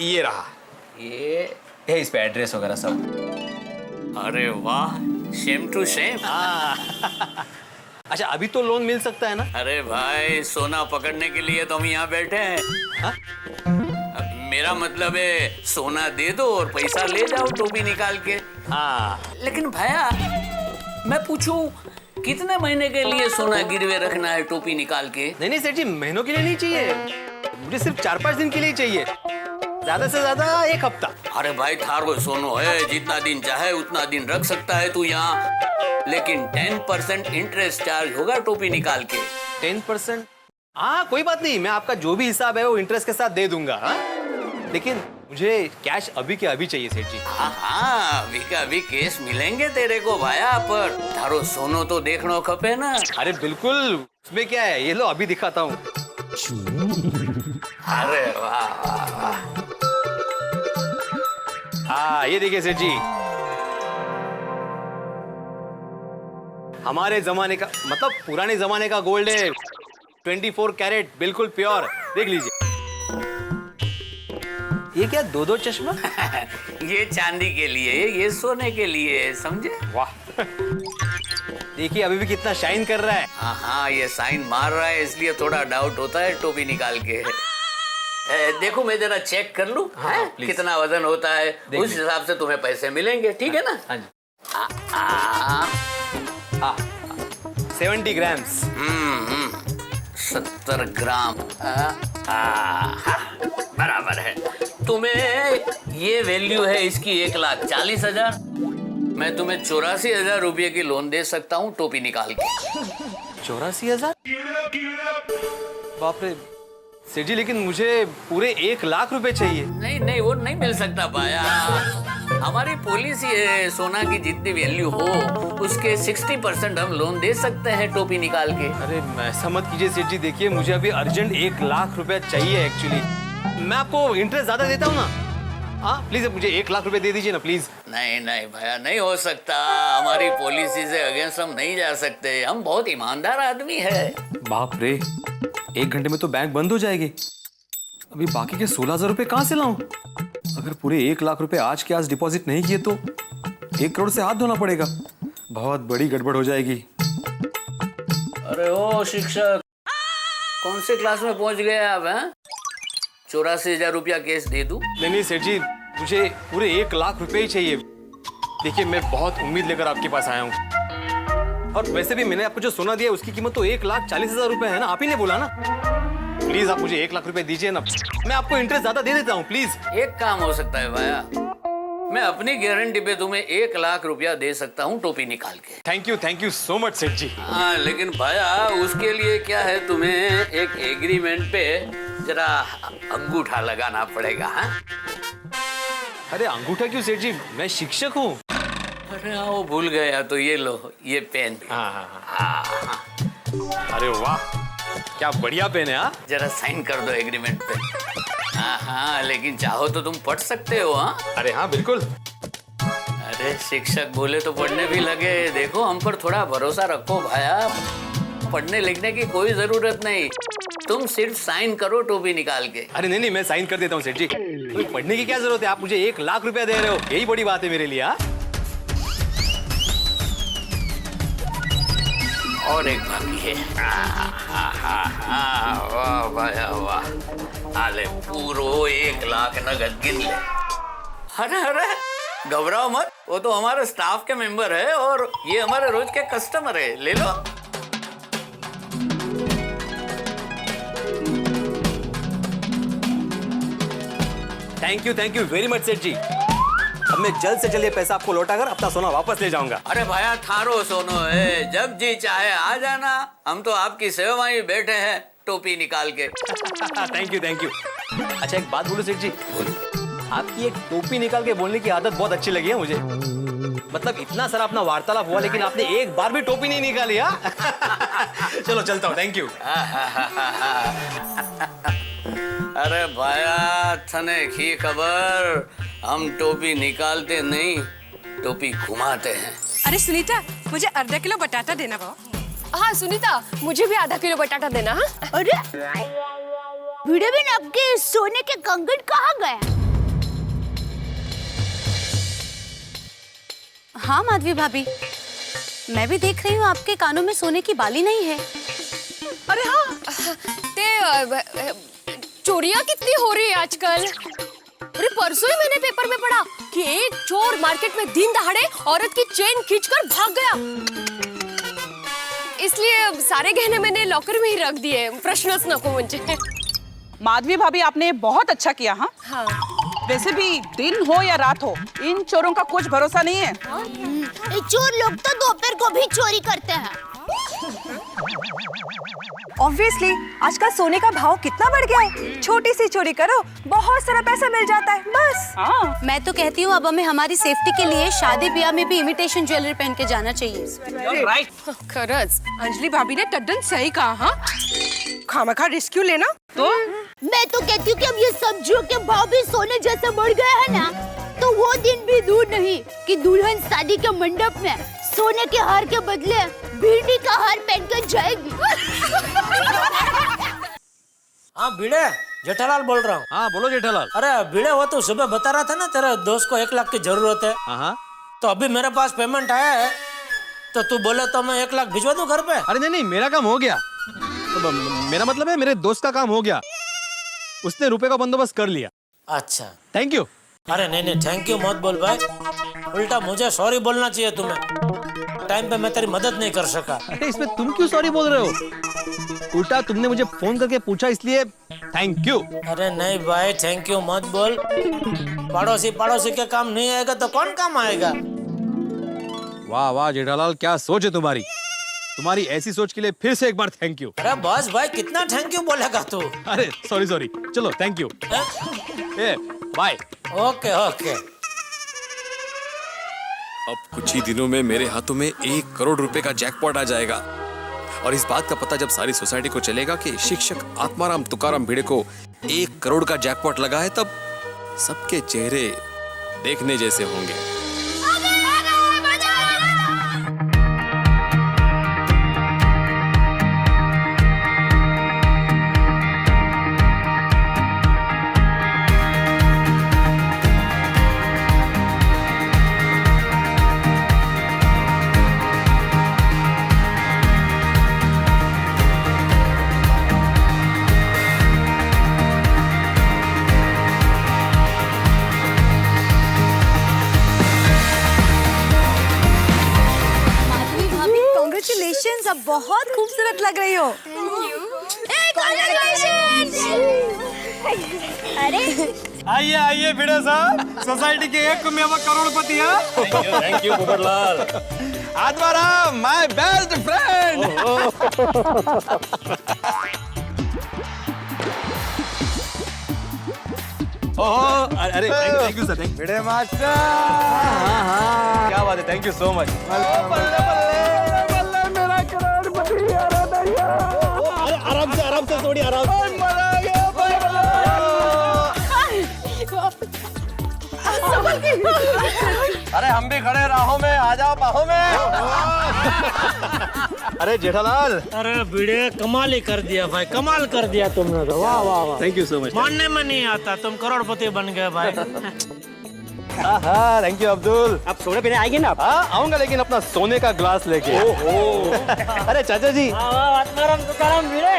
Speaker 13: ये रहा,
Speaker 9: ये
Speaker 13: है इस पे एड्रेस वगैरह सब।
Speaker 9: अरे वाह, सेम टू सेम।
Speaker 13: अच्छा अभी तो लोन मिल सकता है ना?
Speaker 9: अरे भाई सोना पकड़ने के लिए तो हम यहाँ बैठे हैं।
Speaker 13: हाँ?
Speaker 9: मेरा मतलब है सोना दे दो और पैसा ले जाओ टोपी निकाल के।
Speaker 13: हाँ
Speaker 9: लेकिन भैया मैं पूछूं कितने महीने के लिए सोना गिरवे रखना है टोपी निकाल के?
Speaker 13: नहीं सेठ जी, महीनों के लिए नहीं चाहिए, मुझे सिर्फ 4-5 दिन के लिए चाहिए, ज्यादा से ज्यादा 1 हफ्ता।
Speaker 9: अरे भाई थारो सोनो है, जितना दिन चाहे उतना दिन रख सकता है तू यहाँ, लेकिन 10% इंटरेस्ट चार्ज होगा टोपी निकाल के।
Speaker 13: 10%? हाँ कोई बात नहीं, मैं आपका जो भी हिसाब है वो इंटरेस्ट के साथ दे दूंगा। हाँ? लेकिन मुझे कैश अभी के अभी चाहिए सेठ जी।
Speaker 9: हाँ अभी का अभी केस मिलेंगे तेरे को भाया, पर थारो सोनो तो देखना खपे ना।
Speaker 13: अरे बिल्कुल, उसमें क्या है, ये लो अभी दिखाता हूँ।
Speaker 9: अरे वाह वाह वाह।
Speaker 13: हाँ ये देखिए सेठ जी, हमारे जमाने का मतलब पुराने जमाने का गोल्ड है, 24 कैरेट बिल्कुल प्योर। देख लीजिए। ये क्या 2-2 चश्मा?
Speaker 9: ये चांदी के लिए, ये सोने के लिए, समझे?
Speaker 13: वाह देखिए अभी भी कितना शाइन कर रहा है।
Speaker 9: हाँ हाँ ये साइन मार रहा है, इसलिए थोड़ा डाउट होता है टोपी निकाल के। देखो मैं जरा चेक कर लूं।
Speaker 13: हाँ,
Speaker 9: कितना वजन होता है, उस हिसाब से तुम्हें पैसे मिलेंगे, ठीक है ना?
Speaker 13: हाँ जी। 70 ग्राम्स।
Speaker 9: 70 ग्राम बराबर है। तुम्हें ये वैल्यू है इसकी 1,40,000। मैं तुम्हें 84,000 रुपये की लोन दे सकता हूँ टोपी निकाल के।
Speaker 13: 84,000? बाप रे सेठ जी, लेकिन मुझे पूरे 1 लाख रुपए चाहिए।
Speaker 9: नहीं नहीं वो नहीं मिल सकता पाया, हमारी पॉलिसी है सोना की जितनी वैल्यू हो उसके 60% हम लोन दे सकते हैं टोपी निकाल के।
Speaker 13: अरे ऐसा मत कीजिए सेठ जी, देखिए मुझे अभी अर्जेंट 1 लाख रुपए चाहिए एक्चुअली। मैं आपको इंटरेस्ट ज्यादा देता हूँ ना। हाँ प्लीज मुझे 1 लाख रुपए दे दीजिए ना प्लीज।
Speaker 9: नहीं नहीं भैया नहीं हो सकता, हमारी पॉलिसी से अगेंस्ट हम नहीं जा सकते, हम बहुत ईमानदार आदमी है।
Speaker 13: बाप रे 1 घंटे में तो बैंक बंद हो जाएगी, अभी बाकी के 16,000 रुपए कहाँ से लाऊं? अगर पूरे 1 लाख रुपए आज के आज डिपॉजिट नहीं किए तो 1 करोड़ से हाथ धोना पड़ेगा, बहुत बड़ी गड़बड़ हो जाएगी।
Speaker 9: अरे ओ शिक्षक, कौन से क्लास में पहुंच गए आप? हैं 84,000 रुपया केस दे दूं?
Speaker 13: नहीं सेठ जी, मुझे पूरे 1 लाख रुपए ही चाहिए। देखिए मैं बहुत उम्मीद लेकर आपके पास आया हूँ, और वैसे भी मैंने आपको जो सोना दिया उसकी कीमत तो 1,40,000 रुपए है ना, आप ही ने बोला ना। प्लीज आप मुझे 1 लाख रुपए दीजिए ना, मैं आपको इंटरेस्ट ज्यादा दे देता हूँ प्लीज।
Speaker 9: एक काम हो सकता है भैया, मैं अपनी गारंटी पे तुम्हें 1 लाख रुपया दे सकता हूँ टोपी निकाल के।
Speaker 13: थैंक यू सो मच सेठ जी।
Speaker 9: हाँ लेकिन भैया उसके लिए क्या है, तुम्हें एक एग्रीमेंट पे जरा अंगूठा लगाना पड़ेगा। हाँ?
Speaker 13: अरे अंगूठा क्यों सेठ जी, मैं शिक्षक हूँ।
Speaker 9: अरे हाँ वो भूल गया, तो ये लो ये पेन।
Speaker 13: हाँ। अरे वाह क्या बढ़िया पेन है। हाँ
Speaker 9: जरा साइन कर दो एग्रीमेंट पे। हाँ लेकिन चाहो तो तुम पढ़ सकते हो। हाँ
Speaker 13: अरे हाँ बिल्कुल।
Speaker 9: अरे शिक्षक बोले तो पढ़ने भी लगे, देखो हम पर थोड़ा भरोसा रखो भाया, पढ़ने लिखने की कोई जरूरत नहीं, तुम सिर्फ साइन करो टोपी निकाल के।
Speaker 13: अरे नहीं मैं साइन कर देता हूँ सेठ जी, पढ़ने की क्या जरूरत है, आप मुझे 1 लाख रुपया दे रहे हो, यही बड़ी बात है मेरे लिए। हाँ
Speaker 9: और एक बाकी है। वाह भाया वाह, आले पूरो 1 लाख नगद गिन ले। अरे घबराओ मत, वो तो हमारे स्टाफ के मेंबर है और ये हमारे रोज के कस्टमर है, ले लो।
Speaker 13: थैंक यू वेरी मच सेठ जी, अब मैं जल्द से जल्द ये पैसा आपको लौटाकर अपना सोना वापस ले जाऊंगा।
Speaker 9: अरे भाया थारो सोनो है, जब जी चाहे आ जाना, हम तो आपकी सेवा में बैठे हैं टोपी निकाल के।
Speaker 13: Thank you. अच्छा एक बात बोलो सेठ जी, आपकी एक टोपी निकाल के बोलने की आदत बहुत अच्छी लगी है मुझे। मतलब इतना सारा अपना वार्तालाप हुआ लेकिन आपने एक बार भी टोपी नहीं निकाली। चलो चलता हूँ, थैंक यू।
Speaker 9: अरे भाया थने की खबर, हम टोपी निकालते नहीं, टोपी घुमाते हैं।
Speaker 5: अरे सुनीता, मुझे आधा किलो बटाटा देना भाव। हाँ सुनीता, मुझे भी आधा किलो बटाटा देना। हाँ?
Speaker 1: अरे भिड़े बिन आपके सोने के कंगन कहाँ गए?
Speaker 10: हाँ माधवी भाभी, मैं भी देख रही हूँ आपके कानों में सोने की बाली नहीं है।
Speaker 5: अरे हाँ, चोरियां कितनी हो रही है आजकल। अरे परसों ही मैंने पेपर में पढ़ा कि एक चोर मार्केट में दिन दहाड़े औरत की चेन खींचकर भाग गया। इसलिए सारे गहने मैंने लॉकर में ही रख दिए, प्रश्नच नको मुझे।
Speaker 14: माधवी भाभी, आपने बहुत अच्छा किया। हाँ, वैसे भी दिन हो या रात हो, इन चोरों का कुछ भरोसा नहीं है।
Speaker 1: चोर लोग तो दोपहर को भी चोरी करते हैं।
Speaker 15: ऑब्वियसली आजकल सोने का भाव कितना बढ़ गया है। छोटी सी चोरी करो, बहुत सारा पैसा मिल जाता है बस।
Speaker 10: मैं तो कहती हूँ अब हमें हमारी सेफ्टी के लिए शादी ब्याह में भी इमिटेशन ज्वेलरी पहन के जाना चाहिए।
Speaker 14: राइट,
Speaker 5: खरच अंजलि भाभी ने टड्डन सही कहा। हाँ, खामखा रिस्क लेना।
Speaker 1: तो मैं तो कहती हूँ कि अब ये सब्जियों के भाव भी सोने जैसे बढ़ गए हैं ना, तो वो दिन भी दूर नहीं कि दुल्हन शादी के मंडप में सोने के हार के बदले भिंडी का हार पहनकर जाएगी।
Speaker 7: हाँ भिड़े, जेठालाल बोल रहा हूँ।
Speaker 13: हाँ बोलो जेठालाल।
Speaker 7: अरे भिड़े, वो तो सुबह बता रहा था ना तेरे दोस्त को 1 लाख की जरूरत है।
Speaker 13: हाँ,
Speaker 7: तो अभी मेरे पास पेमेंट आया है, तो तू बोले तो मैं 1 लाख भिजवा दूं घर पे।
Speaker 13: अरे नहीं, मेरा काम हो गया। तो मेरा मतलब है मेरे दोस्त का काम हो गया, उसने रुपए का बंदोबस्त कर लिया।
Speaker 7: अच्छा,
Speaker 13: थैंक यू।
Speaker 7: अरे नहीं थैंक यू मत बोल भाई, उल्टा मुझे सॉरी बोलना चाहिए तुम्हें। टाइम पे मैं तेरी मदद नहीं कर सका।
Speaker 13: अरे इसमें तुम क्यों सॉरी बोल रहे हो? उल्टा तुमने मुझे फोन करके पूछा इसलिए थैंक यू।
Speaker 7: अरे नहीं भाई, थैंक यू मत बोल। पड़ोसी के काम नहीं आएगा तो कौन काम आएगा?
Speaker 13: वाह वाह जेठालाल, क्या सोच है तुम्हारी। तुम्हारी ऐसी सोच के लिए फिर से एक बार थैंक यू।
Speaker 7: अरे बस भाई, कितना थैंक यू बोलेगा तू?
Speaker 13: अरे सॉरी, चलो thank you, bye.
Speaker 7: Okay okay.
Speaker 6: अब कुछ ही दिनों में मेरे हाथों में 1 करोड़ रुपए का जैकपॉट आ जाएगा, और इस बात का पता जब सारी सोसाइटी को चलेगा कि शिक्षक आत्माराम तुकाराम भिड़े को 1 करोड़ का जैकपॉट लगा है, तब सबके चेहरे देखने जैसे होंगे।
Speaker 15: कांग्रेचुलेशंस, अब बहुत खूबसूरत लग रही हो।
Speaker 1: अरे
Speaker 13: आइए भिड़े साहब, सोसाइटी के एक करोड़पति हैं।
Speaker 11: Thank you Popatlal.
Speaker 13: Atmaram, my best friend. Oh, अरे thank you sir, thank you.
Speaker 12: Bhide master,
Speaker 13: हाँ, क्या बात है, थैंक यू सो मच। आराम से थोड़ी आराम से।
Speaker 11: अरे हम भी खड़े राहों में, आ जाओ बाहों में।
Speaker 13: अरे जेठालाल,
Speaker 7: अरे भिड़े, कमाल ही कर दिया भाई, कमाल कर दिया तुमने तो। वाह वाह वाह,
Speaker 13: थैंक यू सो मच।
Speaker 7: मानने में नहीं आता, तुम करोड़पति बन गए भाई।
Speaker 13: हाँ, थैंक यू अब्दुल।
Speaker 11: आप सोने पीने आएंगे ना?
Speaker 13: हाँ आऊंगा, लेकिन अपना सोने का ग्लास लेके। अरे चाचा जी,
Speaker 7: आत्माराम तुकाराम भिड़े।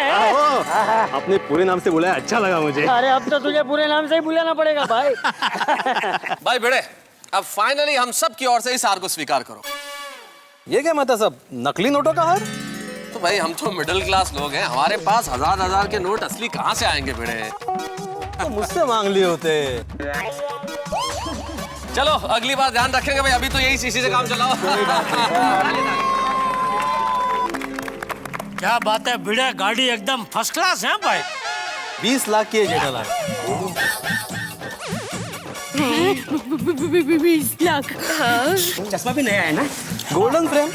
Speaker 13: अपने पूरे नाम से बुलाया, अच्छा लगा मुझे।
Speaker 7: अरे अब तो तुझे पूरे नाम से ही बुलाना पड़ेगा भाई।
Speaker 11: भाई भिड़े, अब फाइनली हम सब की ओर से इस हार को स्वीकार करो।
Speaker 13: ये क्या मतलब सब नकली नोटों का हार?
Speaker 11: तो भाई हम तो मिडिल क्लास लोग हैं, हमारे पास हजार के नोट असली कहाँ से आएंगे भिड़े?
Speaker 13: तो मुझसे मांग लिए होते।
Speaker 11: चलो अगली बार ध्यान रखेंगे भाई, अभी तो यही शीशी से काम चलाओ।
Speaker 7: क्या बात है भिड़े, गाड़ी एकदम फर्स्ट क्लास है भाई।
Speaker 13: 20 लाख की है जेठालाल।
Speaker 1: 20 लाख।
Speaker 7: चश्मा भी नया है ना?
Speaker 13: Golden frame.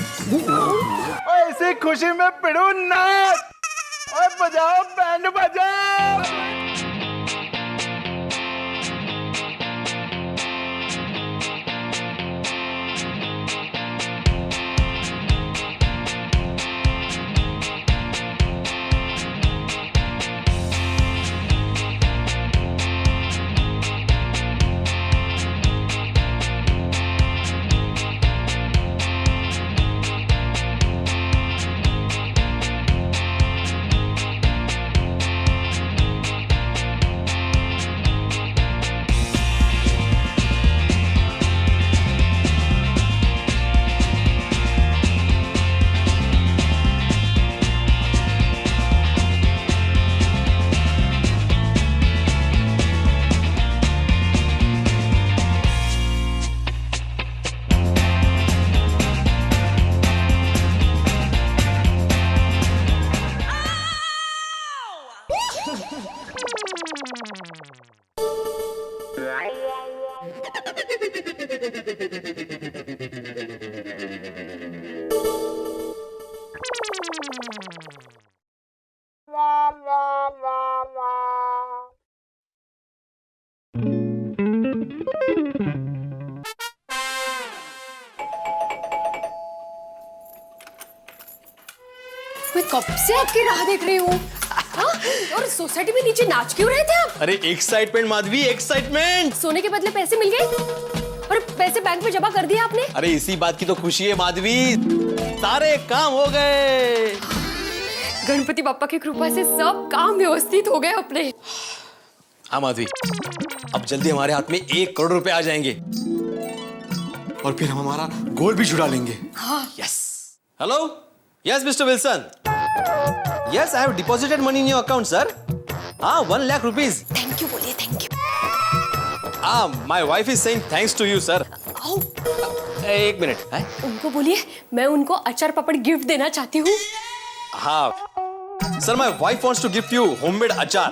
Speaker 12: ऐसी खुशी में पिड़ू नाच और बजाओ बैंड बजाओ।
Speaker 5: मैं कब से आपकी राह देख रही हूँ। हाँ? और सोसाइटी में नीचे नाच क्यों रहे थे आप?
Speaker 13: अरे एक्साइटमेंट माधवी, एक्साइटमेंट।
Speaker 5: सोने के बदले पैसे मिल गए और पैसे बैंक में जमा कर दिए आपने?
Speaker 13: अरे इसी बात की तो खुशी है माधवी, सारे काम हो गए।
Speaker 5: गणपति बाप्पा की कृपा से सब काम व्यवस्थित हो गए अपने।
Speaker 13: हाँ माधवी, अब जल्दी हमारे हाथ में 1 करोड़ रुपए आ जाएंगे और फिर हम हमारा गोल भी छुड़ा लेंगे।
Speaker 5: हाँ।
Speaker 13: Yes. Hello, yes Mister Wilson. Yes, I have deposited money in your account sir. हाँ, 1 लाख रुपीज।
Speaker 5: थैंक यू बोलिए, thank you.
Speaker 13: My wife is saying thanks to you sir. एक मिनट है?
Speaker 5: उनको बोलिए मैं उनको अचार पापड़ गिफ्ट देना चाहती हूँ।
Speaker 13: हाँ sir, my wife wants to gift you homemade achar.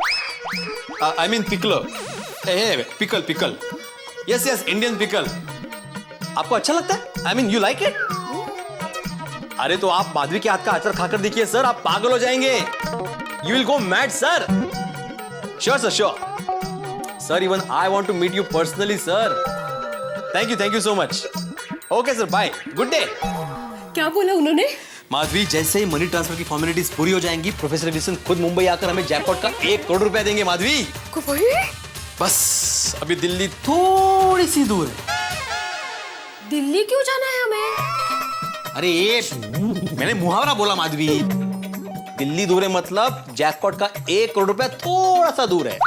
Speaker 13: I mean pickle. Pickle. Yes yes, Indian pickle. आपको अच्छा लगता है? I mean you like it? अरे तो आप माधवी के हाथ का अचार खाकर देखिए सर, आप पागल हो जाएंगे। You will go mad sir. Sure sir, sure sir. Even I want to meet you personally sir. Thank you so much. Okay sir, bye, good day.
Speaker 5: क्या बोला उन्होंने?
Speaker 13: माधवी, जैसे ही मनी ट्रांसफर की फॉर्मेलिटीज पूरी हो जाएंगी, प्रोफेसर विल्सन खुद मुंबई आकर हमें जैकपॉट का 1 करोड़ रुपया देंगे माधवी। बस अभी दिल्ली थोड़ी सी दूर है।
Speaker 5: दिल्ली क्यों जाना है हमें?
Speaker 13: अरे मैंने मुहावरा बोला माधवी। दिल्ली दूर है मतलब जैकपॉट का 1 करोड़ रुपया थोड़ा सा दूर है।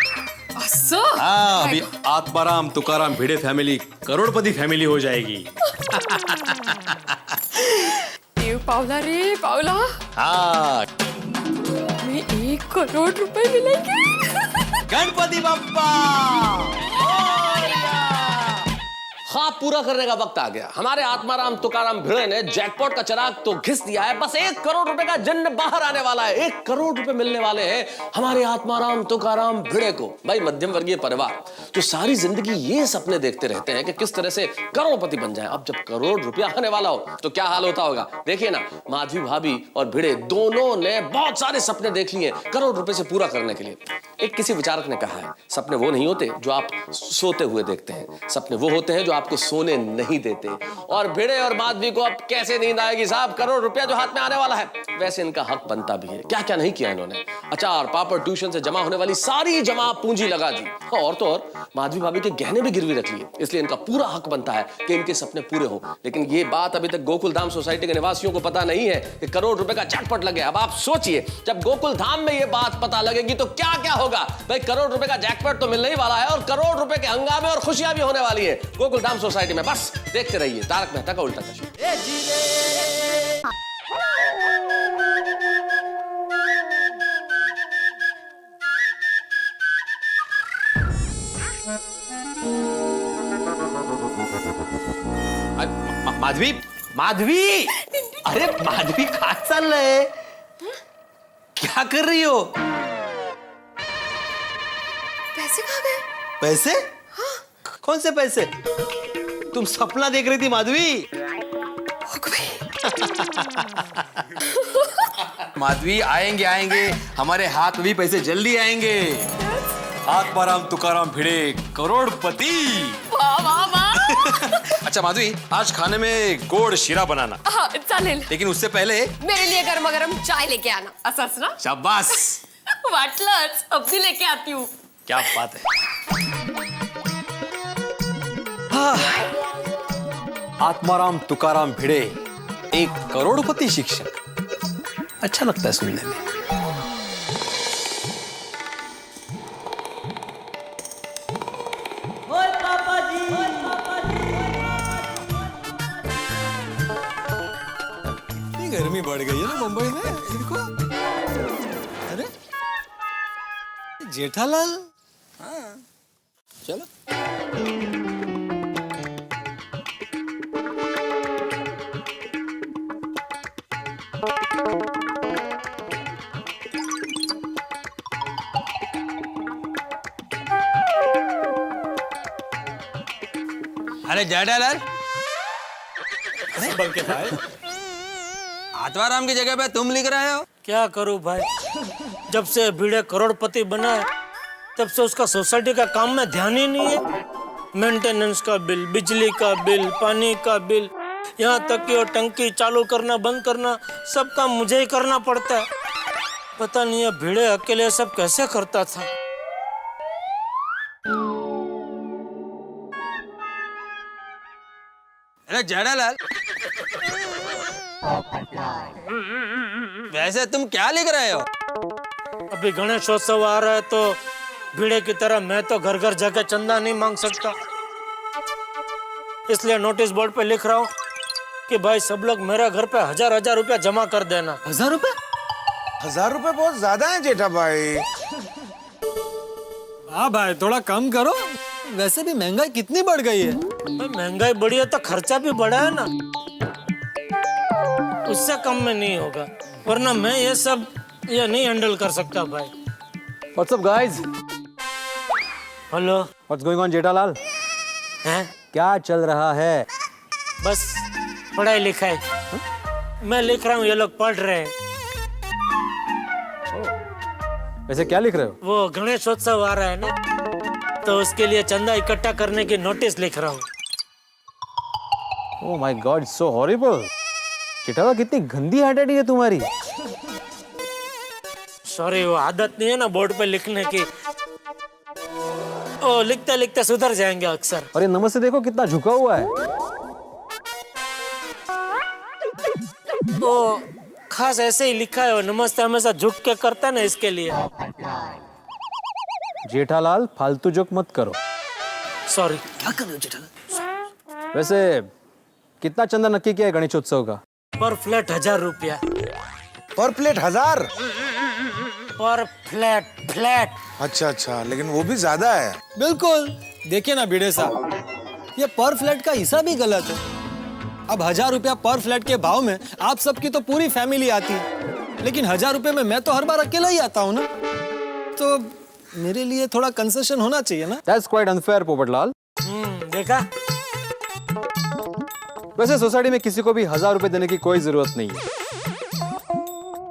Speaker 13: हाँ, अभी आत्माराम तुकाराम भिड़े फैमिली करोड़पति फैमिली हो जाएगी।
Speaker 5: पावला रे पावला।
Speaker 13: हाँ,
Speaker 5: हमें 1 करोड़ रुपए मिलेंगे।
Speaker 13: गणपति बप्पा।
Speaker 11: ख्वाब पूरा करने का वक्त आ गया। हमारे आत्माराम तुकाराम भिड़े ने जैकपॉट का चिराग तो घिस दिया है, बस 1 करोड़ रुपए का जन्म बाहर आने वाला है। 1 करोड़ रुपए मिलने वाले हैं हमारे आत्माराम तुकाराम भिड़े को। भाई मध्यम वर्गीय परिवार जो सारी जिंदगी ये सपने देखते रहते हैं कि किस तरह से करोड़पति बन जाए, अब जब करोड़ रुपया आने वाला हो तो क्या हाल होता होगा। देखिए ना, माधवी भाभी और भिड़े दोनों ने बहुत सारे सपने देख लिए करोड़ रुपए से पूरा करने के लिए। एक किसी विचारक ने कहा है, सपने वो नहीं होते जो आप सोते हुए देखते हैं, सपने वो होते हैं जो आपको सोने नहीं देते। और भिड़े और माधवी को अब कैसे नींद आएगी साहब, करोड़ रुपया जो हाथ में आने वाला है। वैसे इनका हक बनता भी है। क्या क्या नहीं किया इन्होंने। अचार पापड़ ट्यूशन से जमा होने वाली सारी जमा पूंजी लगा दी, और तो और माधवी भाभी के गहने भी गिरवी रख लिए। इसलिए इनका पूरा हक बनता है कि इनके सपने पूरे हो। लेकिन ये बात अभी तक गोकुल धाम सोसाइटी के निवासियों को पता नहीं है कि करोड़ रुपए का जैकपॉट लग गया। अब आप सोचिए, जब गोकुल धाम में ये बात पता लगेगी तो क्या क्या होगा। भाई करोड़ रुपए का जैकपॉट तो मिलने ही वाला है और करोड़ रुपए के हंगामे और खुशियां भी होने वाली है गोकुल धाम सोसाइटी में। बस देखते रहिए तारक मेहता का उल्टा चश्मा।
Speaker 13: माधवी, माधवी, अरे माधवी कहाँ चल रहे? क्या कर रही हो?
Speaker 5: पैसे कहाँ गए?
Speaker 13: पैसे? कौन से पैसे? तुम सपना देख रही थी माधवी। माधवी आएंगे आएंगे, हमारे हाथ में भी पैसे जल्दी आएंगे। आत्माराम तुकाराम भिड़े करोड़पति।
Speaker 5: वाह वाह वाह।
Speaker 13: अच्छा माधवी, आज खाने में गोड़ शिरा बनाना।
Speaker 5: हाँ चालेल,
Speaker 13: लेकिन उससे पहले
Speaker 5: मेरे लिए गर्मा गर्म चाय लेके आना। असंच ना?
Speaker 13: शाबाश।
Speaker 5: वाटलंच, अभी लेके आती हूँ।
Speaker 13: क्या बात है। हाँ। आत्माराम तुकाराम भिड़े एक करोड़पति शिक्षक, अच्छा लगता है सुनने में। गर्मी बढ़ गई है ना मुंबई में। देखो, अरे जेठालाल। हाँ चलो।
Speaker 7: अरे जेठालाल,
Speaker 13: बल्कि भाई
Speaker 7: आत्माराम की जगह पे तुम लिख रहे हो?
Speaker 16: क्या करूं भाई, जब से भिड़े करोड़पति बना है तब से उसका सोसाइटी का काम में ध्यान ही नहीं है। मेंटेनेंस का बिल, बिजली का बिल, पानी का बिल, यहाँ तक कि वो टंकी चालू करना बंद करना सब काम मुझे ही करना पड़ता है। पता नहीं है भिड़े अकेले सब कैसे करता था।
Speaker 7: अरे जेठालाल, वैसे तुम क्या लिख रहे हो?
Speaker 16: अभी गणेशोत्सव आ रहा है तो भिड़े की तरह मैं तो घर घर जाकर चंदा नहीं मांग सकता, इसलिए नोटिस बोर्ड पे लिख रहा हूँ कि भाई सब लोग मेरे घर पे 1000 रुपया जमा कर देना।
Speaker 13: 1000 रुपए?
Speaker 3: 1000 रुपए बहुत ज्यादा है जेठा भाई।
Speaker 13: हाँ भाई थोड़ा कम करो, वैसे भी महंगाई कितनी बढ़ गई है।
Speaker 16: महंगाई बढ़ी है तो खर्चा भी बढ़ा है ना, उससे कम में नहीं होगा, वरना मैं ये नहीं हैंडल कर सकता भाई।
Speaker 8: What's up guys?
Speaker 16: Hello.
Speaker 8: What's going on Jethalal?
Speaker 16: हैं?
Speaker 8: क्या चल रहा है?
Speaker 16: बस पढ़ाई लिखाई। मैं लिख रहा हूँ, ये लोग पढ़ रहे हैं।
Speaker 8: वैसे क्या लिख रहे हो?
Speaker 16: वो गणेशोत्सव आ रहा है ना, तो उसके लिए चंदा इकट्ठा करने की नोटिस लिख रहा हूँ।
Speaker 8: Oh my God, it's so horrible. Jethalal कितनी गंदी हैंडराइटिंग है तुम्हारी।
Speaker 16: सॉरी, वो आदत नहीं है ना बोर्ड पे लिखने की, ओ लिखते लिखते सुधर जाएंगे अक्सर।
Speaker 8: और ये नमस्ते देखो कितना झुका हुआ है।
Speaker 16: तो खास ऐसे ही लिखा है, नमस्ते हमेशा झुक के करता है ना, इसके लिए।
Speaker 8: जेठालाल फालतू जोक मत करो।
Speaker 16: सॉरी।
Speaker 13: क्या कर रहे हो जेठालाल?
Speaker 8: वैसे कितना चंदा नक्की किया है गणेशोत्सव का?
Speaker 16: पर फ्लैट 1000 रुपया।
Speaker 3: पर प्लेट 1000?
Speaker 16: पर फ्लैट।
Speaker 3: अच्छा, लेकिन वो भी ज्यादा है।
Speaker 13: बिल्कुल, देखिए ना भिड़े साहब, ये पर फ्लैट का हिसाब ही गलत है। अब 1000 रुपया पर फ्लैट के भाव में आप सबकी तो पूरी फैमिली आती है, लेकिन 1000 रुपए में मैं तो हर बार अकेला ही आता हूँ ना, तो मेरे लिए थोड़ा कंसेशन होना चाहिए ना।
Speaker 8: That's quite unfair Popatlal.
Speaker 16: देखा?
Speaker 8: वैसे सोसाइटी में किसी को भी 1000 रुपए देने की कोई जरूरत नहीं है।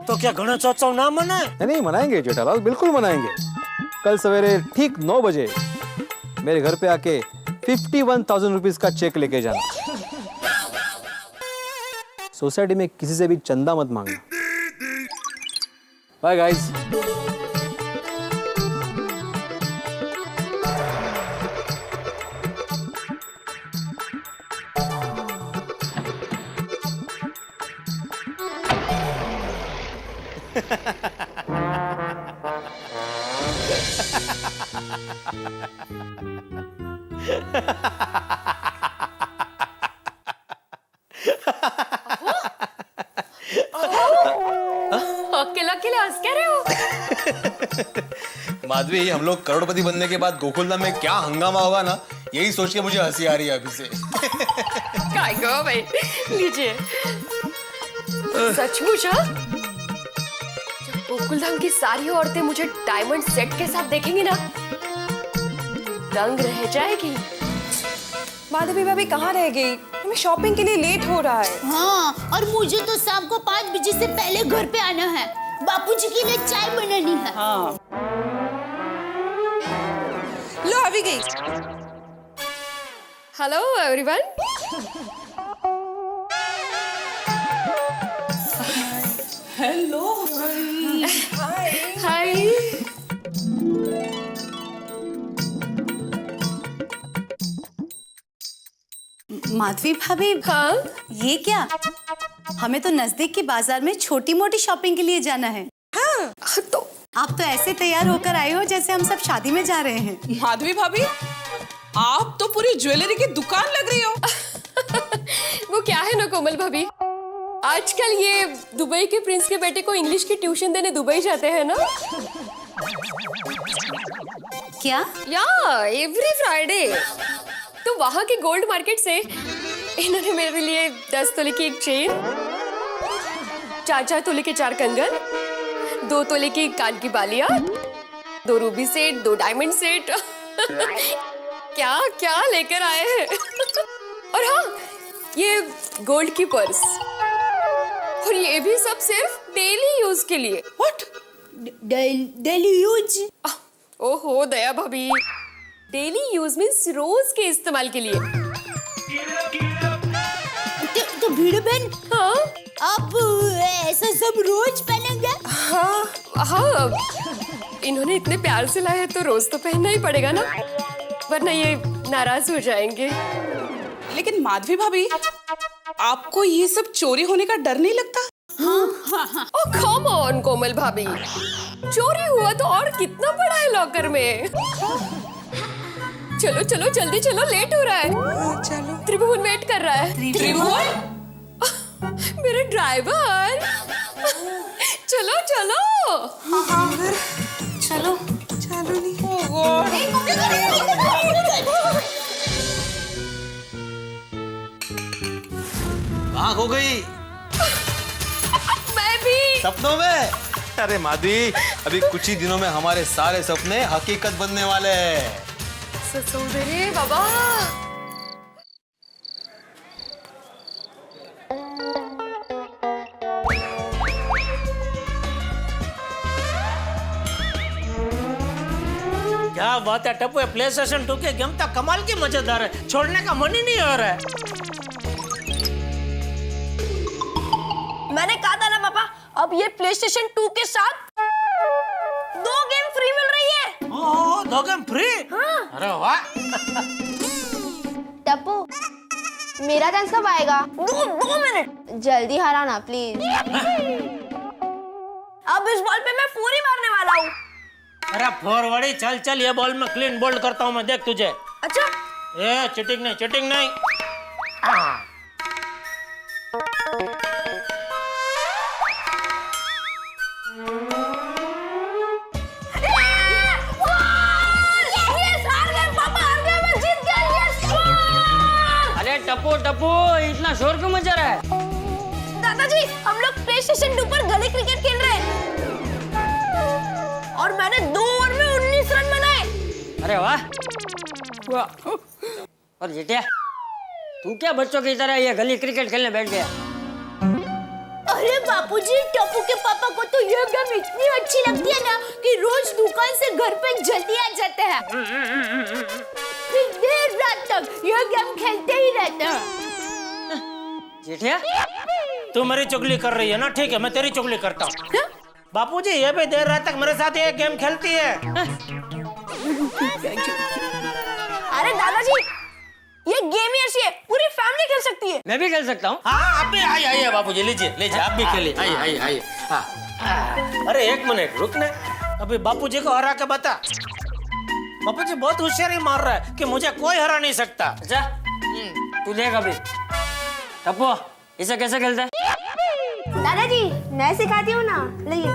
Speaker 16: तो क्या गणेशोत्सव ना मनाए?
Speaker 8: नहीं मनाएंगे जेठालाल, बिल्कुल मनाएंगे। कल सवेरे ठीक 9 बजे मेरे घर पे आके 51,000 रुपीज का चेक लेके जाना। सोसाइटी में किसी से भी चंदा मत मांगना। Bye guys.
Speaker 5: अकेले हंस क्या रहे हो?
Speaker 13: माधवी, हम लोग करोड़पति बनने के बाद गोकुलधाम में क्या हंगामा होगा ना, यही सोच के मुझे हंसी आ रही है अभी से।
Speaker 5: काय गो भाई, लीजिए। सचमुच हाँ? जब गोकुलधाम की सारी औरतें मुझे डायमंड सेट के साथ देखेंगी ना, दंग रह जाएगी।
Speaker 15: माधवी भाभी कहाँ रह गई? हमें शॉपिंग के लिए लेट हो रहा है।
Speaker 1: हाँ, और मुझे तो शाम को 5 बजे से पहले घर पे आना है। बापूजी के लिए चाय बनानी है।
Speaker 14: हाँ।
Speaker 15: लो अभी गई।
Speaker 5: Hello everyone.
Speaker 14: हेलो।
Speaker 5: हाय।
Speaker 10: माधवी भाभी,
Speaker 5: हाँ?
Speaker 10: ये क्या? हमें तो नजदीक के बाजार में छोटी मोटी शॉपिंग के लिए जाना है।
Speaker 5: हाँ, तो
Speaker 10: आप तो ऐसे तैयार होकर आए हो जैसे हम सब शादी में जा रहे हैं।
Speaker 14: माधवी भाभी, आप तो पूरी ज्वेलरी की दुकान लग रही हो।
Speaker 5: वो क्या है ना कोमल भाभी, आजकल ये दुबई के प्रिंस के बेटे को इंग्लिश की ट्यूशन देने दुबई जाते हैं ना।
Speaker 10: क्या?
Speaker 5: या एवरी फ्राइडे। तो वहाँ के गोल्ड मार्केट से इन्होंने मेरे लिए 10 तोले की एक चेन, 4 तोले के 4 कंगन, 2 तोले की कान की बालियां, 2 रूबी सेट, 2 डायमंड सेट क्या क्या लेकर आए हैं। और हाँ, ये गोल्ड की पर्स, और ये भी सब सिर्फ डेली यूज के लिए।
Speaker 1: व्हाट? Daily use?
Speaker 5: ओहो दया भाभी, डेली यूज मीन्स रोज के इस्तेमाल के लिए।
Speaker 1: तो भीड़ बहन,
Speaker 5: हाँ?
Speaker 1: आप ऐसा सब रोज पहनेंगे?
Speaker 5: हाँ, इन्होंने इतने प्यार से लाया है तो रोज तो पहनना ही पड़ेगा ना, वरना ये नाराज हो जाएंगे।
Speaker 14: लेकिन माधवी भाभी, आपको ये सब चोरी होने का डर नहीं लगता?
Speaker 5: ओह कम ऑन कोमल भाभी, चोरी हुआ तो और कितना पड़ा है लॉकर में। चलो चलो जल्दी चलो, लेट हो रहा है।
Speaker 15: चलो।
Speaker 5: त्रिभुवन वेट कर रहा है।
Speaker 14: त्रिभुवन?
Speaker 5: मेरे ड्राइवर। चलो चलो।
Speaker 10: चलो।
Speaker 15: चलो नहीं।
Speaker 16: कहाँ खो गई?
Speaker 5: मैं भी
Speaker 13: सपनों में। अरे माधवी, अभी कुछ ही दिनों में हमारे सारे सपने हकीकत बनने वाले हैं।
Speaker 5: ससुरे बाबा।
Speaker 16: क्या बात है टप्पू, प्ले स्टेशन 2 के गेम तो कमाल की मजेदार है, छोड़ने का मन ही नहीं हो रहा है।
Speaker 5: मैंने कहा था ना पापा, अब ये प्ले स्टेशन 2 के साथ 2 गेम फ्री मिल रही है।
Speaker 16: ओह, 2 गेम फ्री?
Speaker 5: हाँ।
Speaker 16: अरे वाह।
Speaker 17: टप्पू, मेरा चांस कब आएगा?
Speaker 5: 2 मिनट।
Speaker 17: जल्दी हराना प्लीज।
Speaker 5: अब इस बॉल पे मैं पूरी मारने वाला हूँ।
Speaker 16: अरे फॉरवर्डी, चल चल, ये बॉल में क्लीन बोल्ड करता हूँ मैं, देख तुझे।
Speaker 5: अच्छा।
Speaker 16: ए चिटिंग नहीं, चिटिंग नहीं।
Speaker 9: अरे टप्पू टप्पू, इतना शोर क्यों मचा रहा है?
Speaker 5: दादाजी, हम लोग प्ले स्टेशन 2 पर गली क्रिकेट खेल रहे हैं और मैंने 2 ओवर में 19 रन बनाए।
Speaker 9: अरे वाह। और जेठिया, तू क्या बच्चों की तरह ये गली क्रिकेट खेलने बैठ गया?
Speaker 1: अरे बापूजी, टप्पू के पापा को तो ये गेम इतनी अच्छी लगती है ना कि रोज दुकान से घर पे जल्दी आ जाते हैं। फिर देर रात तक ये गेम खेलते ही रहते हैं।
Speaker 9: जेठिया,
Speaker 16: तू मेरी चुगली कर रही है ना? ठीक है, मैं तेरी चुगली करता हूँ। बापूजी, ये भी देर रात तक मेरे साथ ये गेम खेलती है।
Speaker 5: अरे दादाजी, ये गेम ही ऐसी है, पूरी फैमिली खेल सकती है।
Speaker 9: मैं भी खेल सकता हूँ।
Speaker 16: हाँ, आप भी आइए बापूजी, लीजिए लीजिए, आप भी खेलिए। आइए। हाँ। अरे एक मिनट रुकने, अभी बापूजी को हरा के बता। बापूजी बहुत होशियारी मार रहा है कि मुझे कोई हरा नहीं सकता।
Speaker 9: अच्छा, तू देख अभी। टप्पू, इसे कैसे खेलते हैं?
Speaker 17: दादाजी, मैं सिखाती हूँ ना, लीजिए।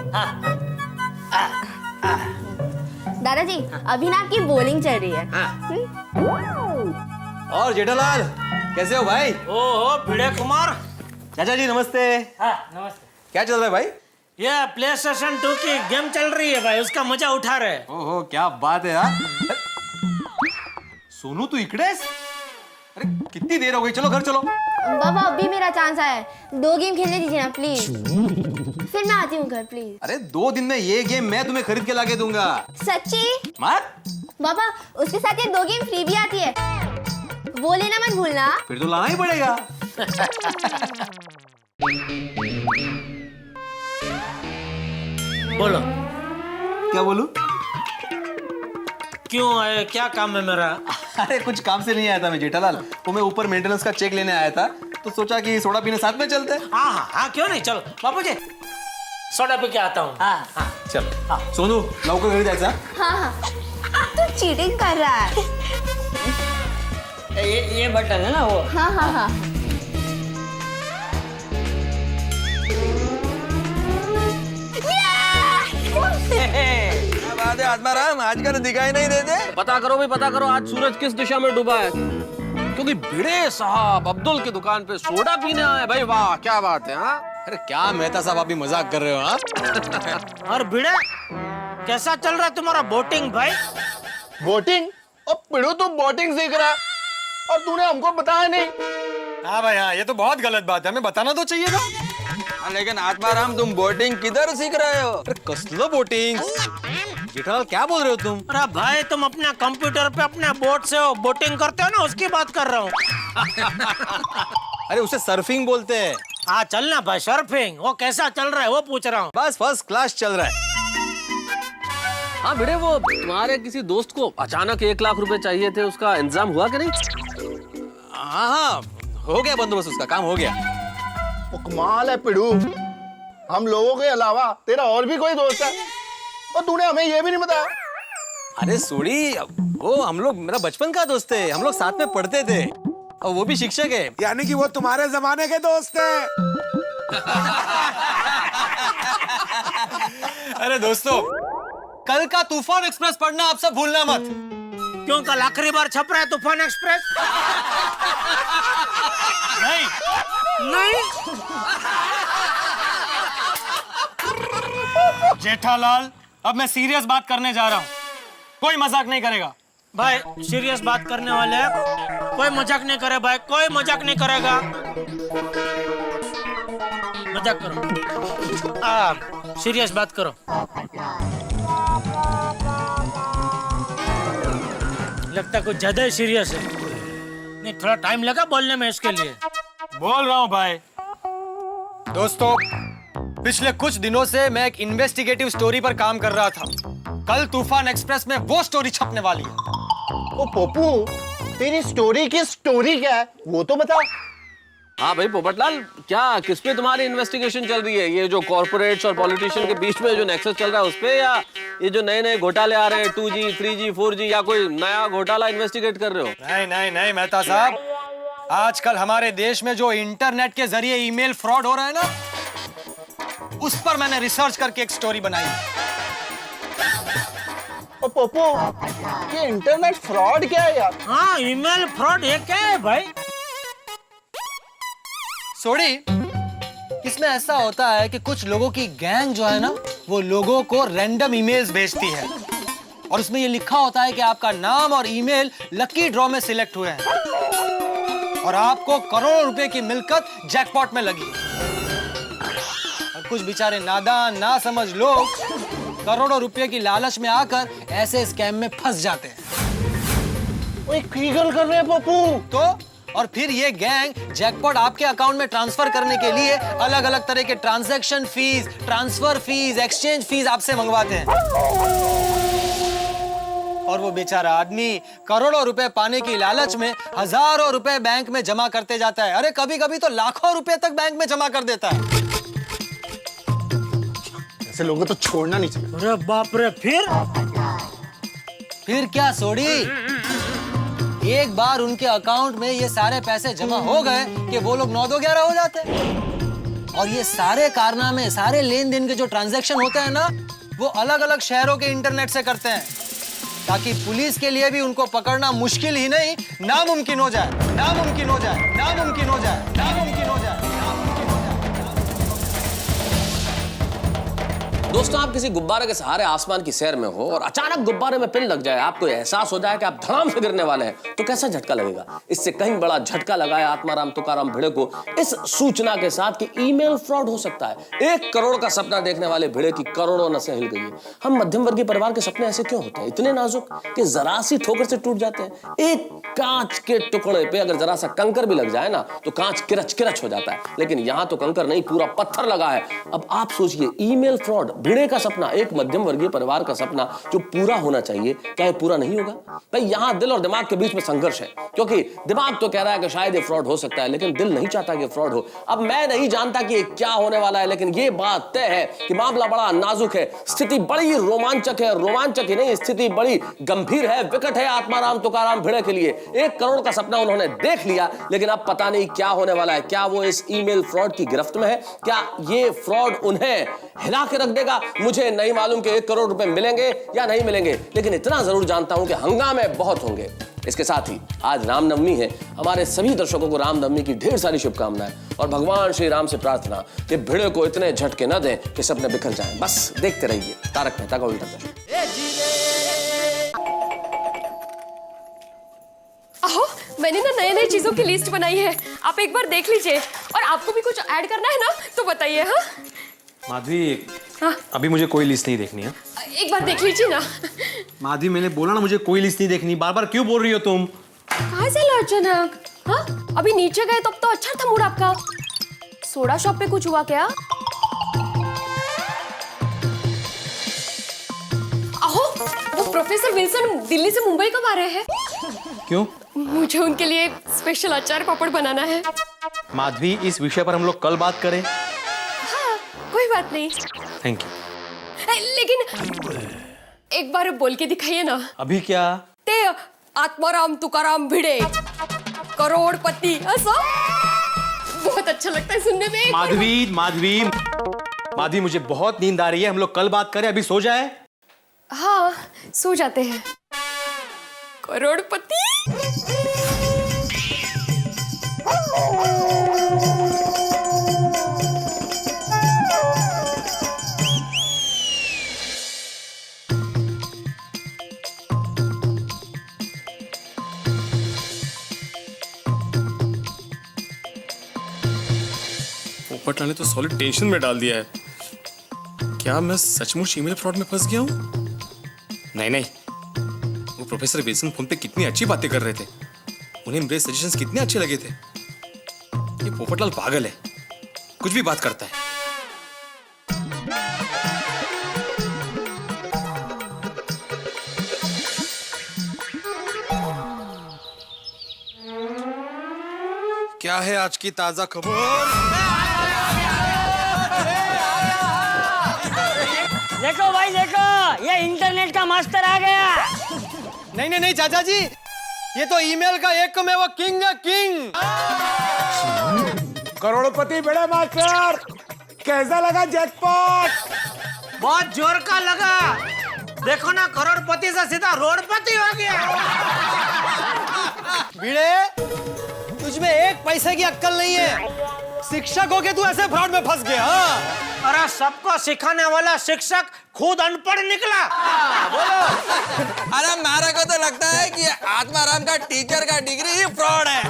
Speaker 17: दादाजी, अभी ना आपकी बॉलिंग चल रही है।
Speaker 13: और जेठालाल, कैसे हो भाई?
Speaker 16: ओहो भिड़े कुमार।
Speaker 13: चाचा जी नमस्ते।
Speaker 16: हाँ नमस्ते।
Speaker 13: क्या चल रहा है भाई?
Speaker 16: ये प्ले स्टेशन 2 की गेम चल रही है भाई, उसका मजा उठा रहे।
Speaker 13: ओहो क्या बात है यार। सोनू तू इकडेस? अरे कितनी देर हो गई, चलो घर चलो।
Speaker 17: बाबा अभी मेरा चांस आया है, 2 गेम खेलने दीजिए ना प्लीज। फिर मैं आती हूँ घर प्लीज।
Speaker 13: अरे 2 दिन में ये गेम मैं तुम्हें खरीद के लाके दूंगा।
Speaker 17: सच्ची?
Speaker 13: मार।
Speaker 17: बाबा उसके साथ ये 2 गेम फ्री भी आती है, वो लेना मत भूलना।
Speaker 13: फिर तो लाना ही पड़ेगा।
Speaker 16: बोलो।
Speaker 13: क्या बोलूं?
Speaker 16: क्यों आए, क्या काम है मेरा?
Speaker 13: अरे कुछ काम से नहीं आया था मैं जेठालाल, वो मैं ऊपर मेंटेनेंस का चेक लेने आया था, तो सोचा कि सोडा पीने साथ में चलते हैं।
Speaker 16: हाँ क्यों नहीं, चलो बापू जी सोडा पी के आता हूँ।
Speaker 13: चल सोनू लवकर घरी जायचं।
Speaker 17: हाँ तू चीटिंग कर रहा है।
Speaker 16: ये बटन है ना वो।
Speaker 17: हाँ
Speaker 11: क्या बात है आत्माराम, आजकल दिखाई नहीं देते। पता करो भाई, पता करो आज सूरज किस दिशा में डूबा है, क्योंकि भिड़े साहब अब्दुल की दुकान पे सोडा पीने आए। भाई वाह क्या बात है। हाँ
Speaker 13: अरे क्या मेहता साहब, आप भी मजाक कर रहे हो? हाँ
Speaker 16: और भिड़े कैसा चल रहा है तुम्हारा बोटिंग भाई?
Speaker 12: बोटिंग? अब पिड़ू तू बोटिंग सीख रहा है और तूने हमको बताया नहीं।
Speaker 13: हाँ भाई हाँ, ये तो बहुत गलत बात है, हमें बताना तो चाहिए था।
Speaker 11: लेकिन आत्माराम तुम बोटिंग किधर सीख रहे हो?
Speaker 13: अरे कसलो बोटिंग? जेठालाल क्या बोल रहे हो तुम?
Speaker 16: अरे भाई तुम अपने कंप्यूटर पे अपने बोट से हो बोटिंग करते हो ना, उसकी बात कर रहा हूँ।
Speaker 13: अरे उसे सर्फिंग बोलते हैं।
Speaker 16: हाँ चलना भाई, सर्फिंग वो कैसा चल रहा है वो पूछ रहा हूँ।
Speaker 13: बस फर्स्ट क्लास चल रहा है।
Speaker 11: हाँ भिड़े, वो तुम्हारे किसी दोस्त को अचानक 1 लाख रुपए चाहिए थे, उसका इंतजाम हुआ कि नहीं?
Speaker 13: हाँ हो गया बंदोबस्त, उसका काम हो गया।
Speaker 12: वो कमाल है पिड़ू, हम लोगों के अलावा तेरा और भी कोई दोस्त है और तूने हमें ये भी नहीं बताया।
Speaker 13: अरे सोड़ी, वो हम लोग मेरा बचपन का दोस्त है, हम लोग साथ में पढ़ते थे और वो भी शिक्षक है।
Speaker 3: यानी कि वो तुम्हारे जमाने के दोस्त हैं।
Speaker 13: अरे दोस्तों, कल का तूफान एक्सप्रेस पढ़ना आप सब भूलना मत।
Speaker 16: क्यों, कल आखिरी बार छप रहा है तूफान एक्सप्रेस? नहीं।
Speaker 13: जेठालाल, अब मैं सीरियस बात करने जा रहा हूँ, कोई मजाक नहीं करेगा।
Speaker 16: भाई सीरियस बात करने वाले हैं, कोई मजाक नहीं करे भाई, कोई मजाक नहीं करेगा। मजाक करो, सीरियस बात करो। लगता कुछ ज्यादा ही सीरियस है। नहीं थोड़ा टाइम लगा बोलने में, इसके लिए
Speaker 13: बोल रहा हूँ भाई। दोस्तों, पिछले कुछ दिनों से मैं एक इन्वेस्टिगेटिव स्टोरी पर काम कर रहा था। कल तूफान एक्सप्रेस में वो स्टोरी छपने वाली है।
Speaker 12: ओ पप्पू, तेरी स्टोरी की स्टोरी क्या है वो तो बता।
Speaker 11: हाँ भाई पोपटलाल, क्या किस पे तुम्हारी इन्वेस्टिगेशन चल रही है? ये जो कॉर्पोरेट्स और पॉलिटिशियन के बीच में जो नेक्सस चल रहा है उस पे, या ये जो नए नए घोटाले आ रहे हैं 2G 3G 4G, या कोई नया घोटाला इन्वेस्टिगेट कर रहे हो?
Speaker 13: नहीं मेहता साहब, आजकल हमारे देश में जो इंटरनेट के जरिए ईमेल फ्रॉड हो रहा है ना, उस पर मैंने रिसर्च करके एक स्टोरी बनाई।
Speaker 12: ओ पप्पू, ये इंटरनेट फ्रॉड क्या है यार?
Speaker 16: हाँ ईमेल फ्रॉड ये क्या है भाई?
Speaker 13: सोड़ी, इसमें ऐसा होता है कि कुछ लोगों की गैंग जो है ना, वो लोगों को रैंडम ईमेल्स भेजती है और उसमें ये लिखा होता है कि आपका नाम और ईमेल लकी ड्रॉ में सिलेक्ट हुए हैं और आपको करोड़ों रुपए की मिलकत जैकपॉट में लगी। और कुछ बेचारे नादान ना समझ लोग करोड़ों रुपए की लालच में आकर ऐसे स्कैम में फंस जाते हैं।
Speaker 12: ओए कीगल कर रहे हैं पप्पू
Speaker 13: तो, और फिर ये गैंग जैकपॉट आपके अकाउंट में ट्रांसफर करने के लिए अलग अलग तरह के transaction fees, transfer fees, exchange fees आपसे मंगवाते हैं और वो बेचारा आदमी करोड़ों रुपए पाने की लालच में हजारों रुपए बैंक में जमा करते जाता है। अरे कभी कभी तो लाखों रुपए तक बैंक में जमा कर देता है।
Speaker 12: ऐसे लोगों को तो छोड़ना नहीं चाहिए।
Speaker 16: अरे बाप रे,
Speaker 13: फिर क्या सोड़ी, एक बार उनके अकाउंट में ये सारे पैसे जमा हो गए कि वो लोग 9-2-11 हो जाते हैं। और ये सारे कारनामे, सारे लेन देन के जो ट्रांजैक्शन होते हैं ना, वो अलग अलग शहरों के इंटरनेट से करते हैं ताकि पुलिस के लिए भी उनको पकड़ना मुश्किल ही नहीं, नामुमकिन हो जाए, नामुमकिन हो जाए, नामुमकिन हो जाए, नामुमकिन हो जाए।
Speaker 11: दोस्तों, आप किसी गुब्बारे के सहारे आसमान की सैर में हो और अचानक गुब्बारे में पिन लग जाए, आपको एहसास हो जाए कि आप धड़ाम से गिरने वाले हैं, तो कैसा झटका लगेगा? इससे कहीं बड़ा झटका लगाया आत्माराम तुकाराम भिड़े को इस सूचना के साथ कि ईमेल फ्रॉड हो सकता है। 1 करोड़ का सपना देखने वाले भिड़े की करोड़ों नसें हिल गई है। हम मध्यम वर्गीय परिवार के सपने ऐसे क्यों होते हैं, इतने नाजुक कि जरा सी ठोकर से टूट जाते हैं। एक कांच के टुकड़े पे अगर जरा सा कंकर भी लग जाए ना, तो कांच किरच किरच हो जाता है। लेकिन यहां तो कंकर नहीं, पूरा पत्थर लगा है। अब आप सोचिए, ईमेल फ्रॉड, भिड़े का सपना, एक मध्यम वर्गीय परिवार का सपना जो पूरा होना चाहिए, क्या ये पूरा नहीं होगा? भाई यहां दिल और दिमाग के बीच में संघर्ष है, क्योंकि दिमाग तो कह रहा है कि शायद ये फ्रॉड हो सकता है, लेकिन दिल नहीं चाहता कि फ्रॉड हो। अब मैं नहीं जानता कि ये क्या होने वाला है, लेकिन ये बात तय है कि मामला बड़ा नाजुक है, स्थिति बड़ी रोमांचक है। रोमांचक ही नहीं, स्थिति बड़ी गंभीर है, विकट है आत्माराम तुकाराम भिड़े के लिए। 1 करोड़ का सपना उन्होंने देख लिया, लेकिन अब पता नहीं क्या होने वाला है। क्या वो इस ईमेल फ्रॉड की गिरफ्त में है? क्या ये फ्रॉड उन्हें हिला के रख देगा? मुझे नहीं मालूम कि 1 करोड़ रुपए मिलेंगे या नहीं मिलेंगे, लेकिन इतना जरूर जानता हूं कि हंगामे बहुत होंगे। इसके साथ ही आज रामनवमी है। हमारे सभी दर्शकों को रामनवमी की ढेर सारी शुभकामनाएं और भगवान श्री राम से प्रार्थना कि भिड़े को इतने झटके न दें कि सपने बिखर जाएं। बस देखते रहिए तारक मेहता का उल्टा चश्मा।
Speaker 5: अहो, मैंने ना नई नई चीजों की लिस्ट बनाई है, आप एक बार देख लीजिए। और आपको भी कुछ ऐड करना है ना, तो बताइए। हाँ
Speaker 13: माधवी,
Speaker 5: हाँ,
Speaker 13: अभी मुझे कोई लिस्ट नहीं देखनी है।
Speaker 5: एक बार देख लीजिए ना।
Speaker 13: माधवी, मैंने बोला ना मुझे कोई लिस्ट नहीं देखनी, बार बार क्यों बोल रही हो तुम?
Speaker 5: कहाँ से ला अचानक? हाँ, अभी नीचे गए तब तो अच्छा था मूड आपका। सोडा शॉप पे कुछ हुआ क्या? अहो, वो प्रोफेसर विल्सन दिल्ली से मुंबई कब आ रहे हैं?
Speaker 13: क्यों?
Speaker 5: मुझे उनके लिए स्पेशल अचार पापड़ बनाना है।
Speaker 13: माधवी, इस विषय पर हम लोग कल बात करें।
Speaker 5: हाँ, कोई बात नहीं।
Speaker 13: Thank you.
Speaker 5: लेकिन एक बार बोल के दिखाइए ना।
Speaker 13: अभी क्या?
Speaker 5: ते आत्माराम तुकाराम भिड़े करोड़पति, ऐसा बहुत अच्छा लगता है सुनने में।
Speaker 13: माधवी, माधवी, माधवी, मुझे बहुत नींद आ रही है, हम लोग कल बात करें, अभी सो जाए।
Speaker 5: हाँ, सो जाते हैं। करोड़पति।
Speaker 6: पोपटलाल ने तो सॉलिड टेंशन में डाल दिया है। क्या मैं सचमुच ईमेल फ्रॉड में फंस गया हूँ? नहीं नहीं, वो प्रोफेसर विल्सन फोन पे कितनी अच्छी बातें कर रहे थे, उन्हें मेरे सजेशंस कितने अच्छे लगे थे। ये पोपटलाल पागल है, कुछ भी बात करता है। क्या है आज की ताजा खबर?
Speaker 18: देखो भाई देखो, ये इंटरनेट का मास्टर आ गया।
Speaker 13: नहीं नहीं नहीं चाचा जी, ये तो ईमेल का एक में वो किंग है, किंग।
Speaker 4: करोड़पति बड़े मास्टर, कैसा लगा जैकपॉट?
Speaker 7: बहुत जोर का लगा। देखो ना, करोड़पति से सीधा रोडपति हो गया।
Speaker 13: भिड़े, तुझमें 1 पैसे की अक्कल नहीं है। शिक्षक हो के तू ऐसे फ्रॉड में फंस गया।
Speaker 7: अरे सबको सिखाने वाला शिक्षक खुद अनपढ़ निकला।
Speaker 3: बोलो। अरे मेरे को तो लगता है कि आत्माराम का टीचर का डिग्री ही फ्रॉड है।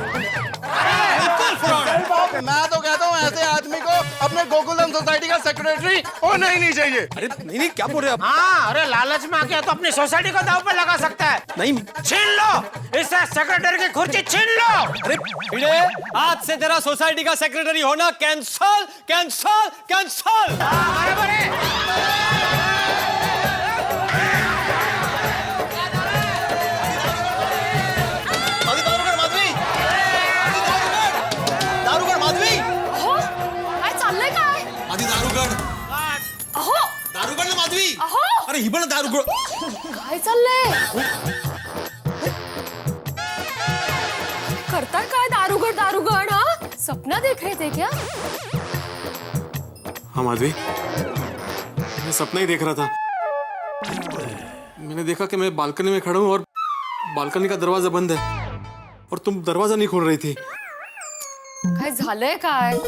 Speaker 12: मैं तो कहता हूँ ऐसे आदमी को अपने गोकुलम सोसाइटी का सेक्रेटरी होना ही नहीं चाहिए।
Speaker 13: अरे नहीं नहीं, क्या बोल रहे हैं आप?
Speaker 7: हाँ, अरे लालच में आके तो अपनी सोसाइटी को दांव पे लगा सकता है।
Speaker 13: नहीं,
Speaker 7: छीन लो इससे सेक्रेटरी की कुर्सी, छीन लो।
Speaker 13: अरे भिड़े, आज से तेरा सोसाइटी का सेक्रेटरी होना कैंसल, कैंसल, कैंसल।
Speaker 7: बराबर है।
Speaker 6: अरे ही पण दारुगड
Speaker 5: काय चाललंय? करता काय दारुगड दारुगड? हाँ, सपना देख रहे थे क्या?
Speaker 6: हाँ माधवी, मैं सपना ही देख रहा था। मैंने देखा कि मैं बालकनी में खड़ा हूँ और बालकनी का दरवाजा बंद है और तुम दरवाजा नहीं खोल रही थी।
Speaker 5: काय झालंय काय?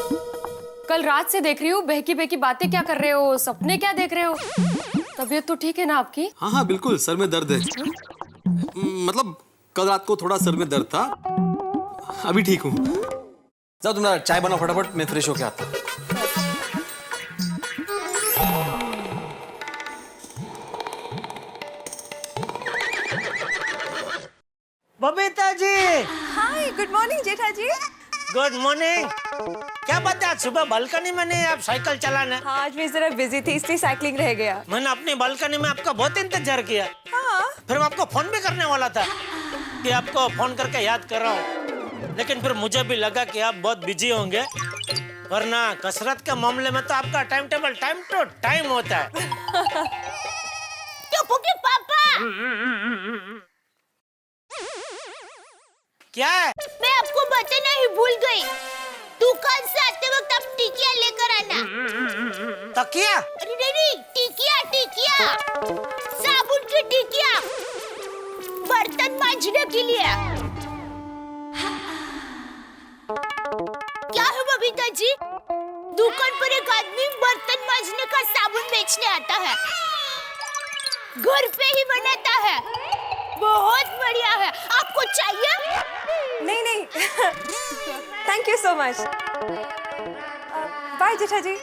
Speaker 5: कल रात से देख रही हूँ, बहकी बहकी बातें क्या कर रहे हो, सपने क्या देख रहे हो? तबीयत तो ठीक है ना आपकी?
Speaker 6: हाँ हाँ बिल्कुल, सर में दर्द है। मतलब कल रात को थोड़ा सर में दर्द था, अभी ठीक हूँ। जाओ तुम चाय बनाओ फटाफट, मैं फ्रेश होके आता हूँ।
Speaker 16: Babita ji.
Speaker 15: Hi, good morning Jetha ji.
Speaker 16: Good morning. क्या बात है, आज सुबह बालकनी में नहीं आप साइकिल चलाना?
Speaker 15: हाँ, आज मैं जरा बिजी थी इसलिए साइकिलिंग रह गया।
Speaker 16: मैंने अपनी बालकनी में आपका बहुत इंतजार किया।
Speaker 15: हाँ।
Speaker 16: फिर मैं आपको फोन भी करने वाला था कि आपको फोन करके याद कर रहा हूँ, लेकिन फिर मुझे भी लगा कि आप बहुत बिजी होंगे, वरना कसरत के मामले में तो आपका time table time to time होता है।
Speaker 1: टप्पू के पापा।
Speaker 16: क्या है?
Speaker 1: मैं आपको बताना ही भूल गई। दुकान से आते वक्त आप टिकिया लेकर आना।
Speaker 16: तकिया?
Speaker 1: अरे नहीं, टिकिया टिकिया, साबुन की टिकिया, बर्तन मांजने के लिए। क्या है बबीता जी? दुकान पर एक आदमी बर्तन मांजने का साबुन बेचने आता है, घर पे ही बनाता है, बहुत बढ़िया है। आपको चाहिए?
Speaker 15: नहीं नहीं, thank you so much. Bye Jetha ji.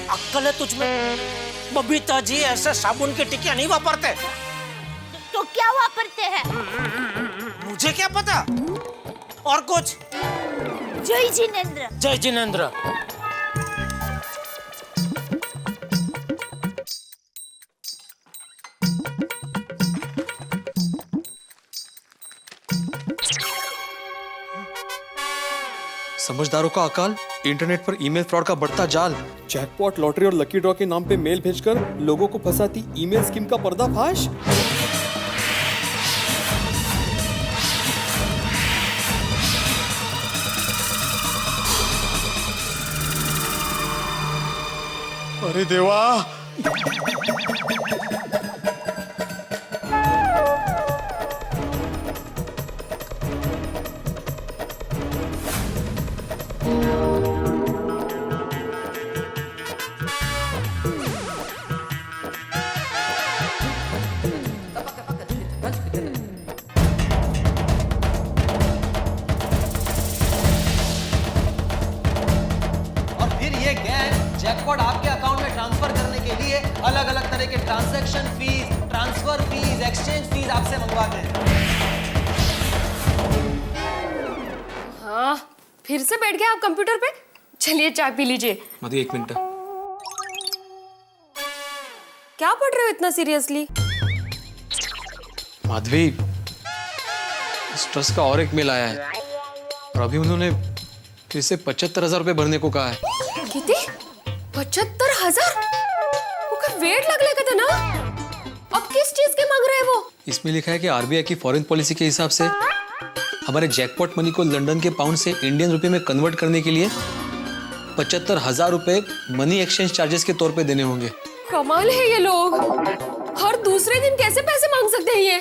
Speaker 16: अक्कल है तुझ में? बबीता जी ऐसे साबुन की टिकिया नहीं वापरते।
Speaker 1: तो क्या वापरते हैं?
Speaker 16: मुझे क्या पता। और कुछ?
Speaker 1: जय जिनेंद्र।
Speaker 16: जय जिनेंद्र।
Speaker 6: समझदारों का अकाल, इंटरनेट पर ईमेल फ्रॉड का बढ़ता जाल, जैकपॉट, लॉटरी और लकी ड्रॉ के नाम पे मेल भेजकर लोगों को फंसाती ईमेल स्कीम का पर्दाफाश। अरे देवा,
Speaker 19: जैकपॉट आपके अकाउंट में ट्रांसफर करने के लिए अलग अलग तरह के transaction fees, transfer fees, exchange fees आपसे मंगवाते हैं।
Speaker 5: हाँ, फिर से बैठ गए आप कंप्यूटर पे? चलिए चाय पी लीजिए।
Speaker 6: मधु एक मिनट।
Speaker 5: क्या पढ़ रहे हो इतना सीरियसली?
Speaker 6: माधवी, इस ट्रस्ट का और एक मेल आया है और अभी उन्होंने फिर से 75,000 रुपए भरने को कहा है।
Speaker 5: कितने? 75,000? वो वेट लग लेगा था ना? अब किस चीज के मांग रहे हैं वो?
Speaker 6: इसमें लिखा है कि आरबीआई की फॉरेन पॉलिसी के हिसाब से हमारे जैकपॉट मनी को लंदन के पाउंड से इंडियन रुपए में कन्वर्ट करने के लिए 75,000 रुपए मनी एक्सचेंज चार्जेस के तौर पे देने होंगे।
Speaker 5: कमाल है ये लोग, हर दूसरे दिन कैसे पैसे मांग सकते हैं ये?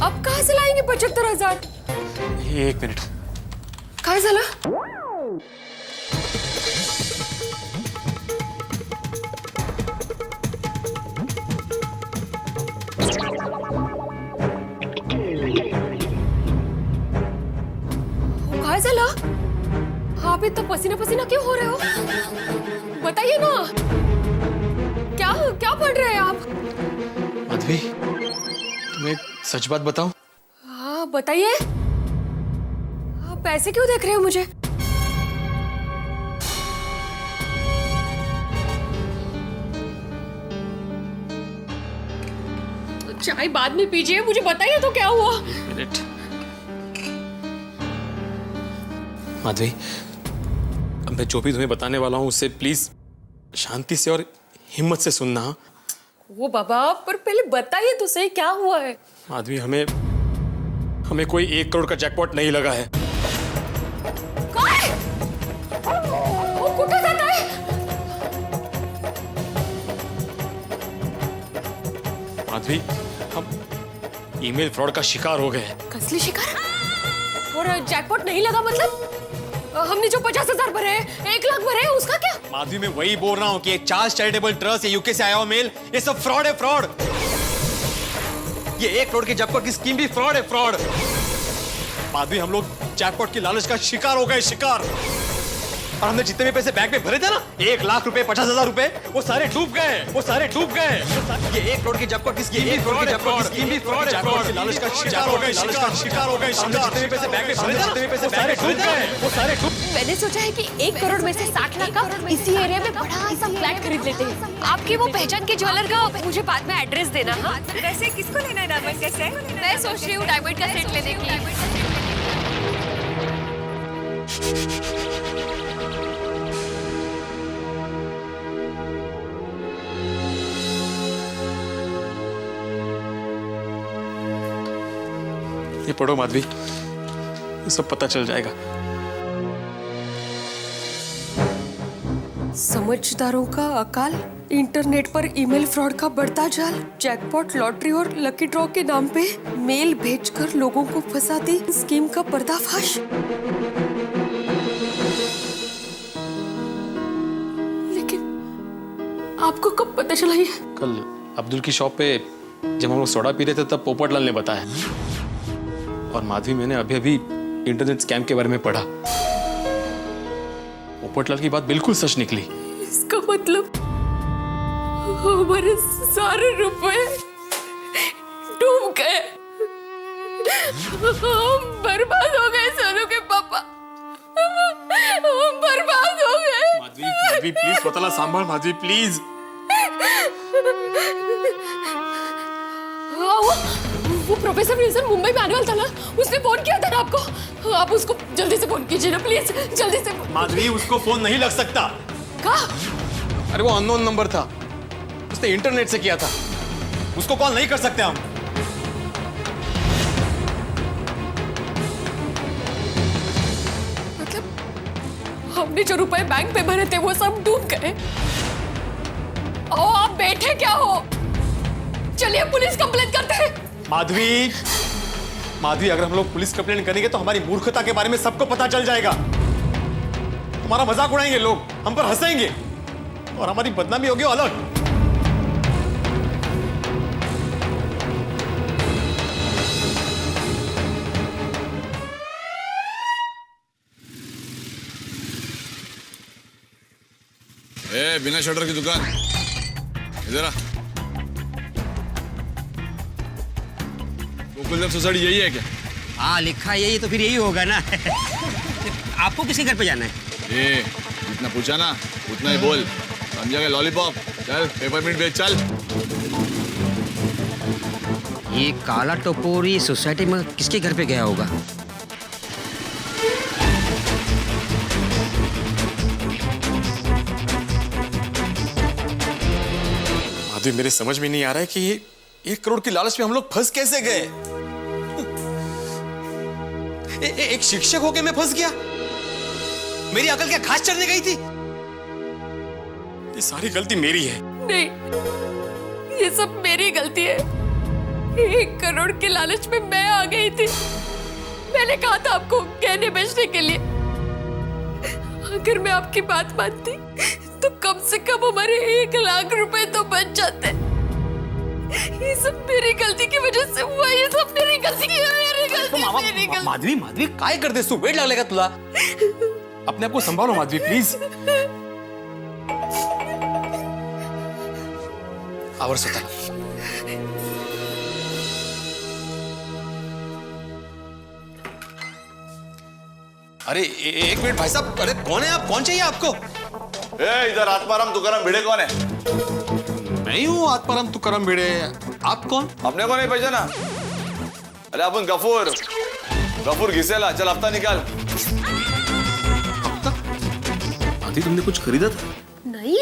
Speaker 5: अब कहाँ से लाएंगे 75,000?
Speaker 6: एक मिनट।
Speaker 5: काय झालं? काय झालं? आप इतना पसीना पसीना क्यों हो रहे हो? बताइए ना, क्या क्या पढ़ रहे हैं आप?
Speaker 6: माधवी, तुम्हें एक सच बात बताऊं?
Speaker 5: हाँ बताइए। आप ऐसे क्यों देख रहे हो मुझे? चाय बाद में पीजिए, मुझे बताइए तो क्या हुआ?
Speaker 6: मिनट। माधवी, अब मैं जो भी तुम्हें बताने वाला हूं उससे प्लीज शांति से और हिम्मत से सुनना।
Speaker 5: वो बाबा, पर पहले बताइए तो सही क्या हुआ है?
Speaker 6: माधवी, हमें कोई 1 करोड़ का जैकपॉट नहीं लगा है।
Speaker 5: काय? वो कुठे जाता है?
Speaker 6: माधवी, हम ईमेल फ्रॉड का शिकार हो गए।
Speaker 5: कसली शिकार? और जैकपॉट नहीं लगा मतलब? हमने जो 50,000 भरे हैं, 1 लाख भरे हैं, उसका क्या?
Speaker 6: माधवी, मैं वही बोल रहा हूँ कि चार्ल्स चैरिटेबल ट्रस्ट, ये यूके से आया हुआ मेल, ये सब फ्रॉड है, फ्रॉड। ये 1 करोड़ की जैकपॉट की स्कीम भी फ्रॉड है, फ्रॉड। माधवी, हम लोग जैकपॉट की लालच का शिकार हो गए, शिकार। और हमने जितने भी पैसे बैंक में भरे थे ना, 1 लाख रुपए, 50,000 रुपए, वो सारे डूब गए, वो सारे डूब गए। ये 1 करोड़ की जैकपॉट की स्कीम भी फ्रॉड है, स्कीम भी फ्रॉड है, फ्रॉड। लालच का शिकार हो गए, शिकार हो गए। हमने जितने भी पैसे बैंक में भरे थे ना, जितने भी पैसे बैंक में डूब गए, वो सारे डूब।
Speaker 5: मैंने सोचा है कि 1 करोड़ में से 60 लाख का इसी एरिया में बड़ा सा फ्लैट खरीद लेते हैं। आपके वो पहचान के ज्वेलर का मुझे बाद में एड्रेस देना। हाँ,
Speaker 15: वैसे किसको लेना है डायमंड का सेट?
Speaker 5: मैं सोच रही हूँ डायमंड का सेट लेने की।
Speaker 6: ये पढ़ो माधवी, ये सब पता चल जाएगा।
Speaker 5: समझदारों का अकाल, इंटरनेट पर ईमेल फ्रॉड का बढ़ता जाल, जैकपॉट, लॉटरी और लकी ड्रॉ के नाम पे मेल भेजकर लोगों को फंसाती स्कीम का पर्दाफाश। लेकिन आपको कब पता चला ये?
Speaker 6: कल अब्दुल की शॉप पे जब हम लोग सोडा पी रहे थे तब पोपटलाल ने बताया। और माधवी, मैंने अभी अभी इंटरनेट स्कैम के बारे में पढ़ा। पोपटलाल की बात बिल्कुल सच निकली।
Speaker 5: इसका मतलब हमारे सारे रुपए डूब गए, हम बर्बाद हो गए। सोनू के पापा, हम बर्बाद हो गए।
Speaker 6: माधवी, माधवी प्लीज पोपटलाल संभाल, माधवी प्लीज।
Speaker 5: वो प्रोफेसर विल्सन मुंबई में आने वाला था ना, उसने फोन किया था ना आपको। आप उसको जल्दी से फोन कीजिए ना प्लीज, जल्दी से।
Speaker 6: माधवी, उसको फोन नहीं लग सकता।
Speaker 5: कहाँ?
Speaker 6: अरे वो अननोन नंबर था, उसने इंटरनेट से किया था, उसको कॉल नहीं कर सकते हम।
Speaker 5: मतलब हमने जो रुपए बैंक में भरे थे वो सब डूब गए। ओ, आप बैठे क्या हो? चलिए पुलिस कंप्लेंट करते हैं।
Speaker 6: माधवी, माधवी, अगर हम लोग पुलिस कंप्लेंट करेंगे तो हमारी मूर्खता के बारे में सबको पता चल जाएगा। हमारा मजाक उड़ाएंगे लोग, हम पर हंसेंगे और हमारी बदनामी होगी अलग।
Speaker 20: ए, बिना शटर की दुकान, इधर आ। गोकुलधाम सोसाइटी यही है क्या?
Speaker 21: हाँ, लिखा यही तो फिर यही होगा ना। आपको किसी घर पे जाना है?
Speaker 20: ए, जितना पूछा ना उतना ही बोल, समझा गया? लॉलीपॉप, चल पेपरमिंट बेच, चल।
Speaker 21: ये काला टपोरी सोसाइटी में किसके घर पे गया होगा?
Speaker 6: माधवी, मेरे समझ में नहीं आ रहा है कि ये 1 करोड़ की लालच में हम लोग फंस कैसे गए। एक शिक्षक होके मैं फंस गया, मेरी अकल क्या घास चढ़ने गई थी? ये सारी गलती मेरी है।
Speaker 5: नहीं, ये सब मेरी गलती है। 1 करोड़ के लालच में मैं आ गई थी। मैंने कहा था आपको गहने बेचने के लिए। अगर मैं आपकी बात मानती तो कम से कम हमारे 1 लाख रुपए तो बच जाते। ये सब मेरी गलती की वजह से हुआ, ये सब मेरी गलती की, मेरी गलती।
Speaker 6: माधवी, माधवी काय करतेस तू? वेट लागलेगा तुला? अपने आप को संभालो माधवी, प्लीज। आवर स्वतः। अरे एक मिनट भाई साहब, अरे कौन है आप? कौन चाहिए आपको?
Speaker 20: इधर आत्माराम तुकाराम भिड़े कौन है?
Speaker 6: मैं ही हूँ आत्माराम तुकाराम भिड़े। आप कौन?
Speaker 20: अपने को नहीं पहचाना? अरे अपन गफूर, गफूर घिसेला। चल हफ्ता निकाल।
Speaker 6: आदि, तुमने कुछ खरीदा था?
Speaker 5: नहीं।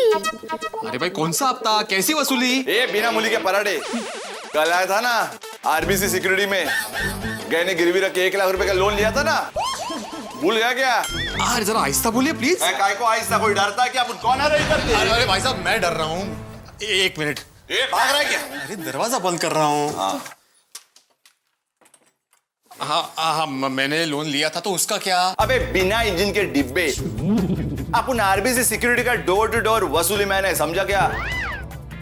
Speaker 6: अरे भाई, कौन सा हफ्ता, कैसी वसूली?
Speaker 20: ए, बिना मूली के पराठे। कल आया था ना आरबीसी सिक्योरिटी में, गहने गिरवी रख के 1 लाख रुपए का लोन लिया था ना, भूल गया क्या?
Speaker 6: अरे जरा आहिस्ता बोलिए प्लीज।
Speaker 20: काय को आहिस्ता? कोई डरता है क्या? अपन कौन है रे इधर?
Speaker 6: अरे भाई साहब, मैं डर रहा हूँ। 1 मिनट।
Speaker 20: भाग रहा है क्या?
Speaker 6: अरे दरवाजा बंद कर रहा हूँ। हाँ, मैंने लोन लिया था तो उसका क्या?
Speaker 20: अबे बिना इंजन के डिब्बे अपन आरबीसी सिक्योरिटी का डोर टू डोर वसूली मैंने, समझा क्या?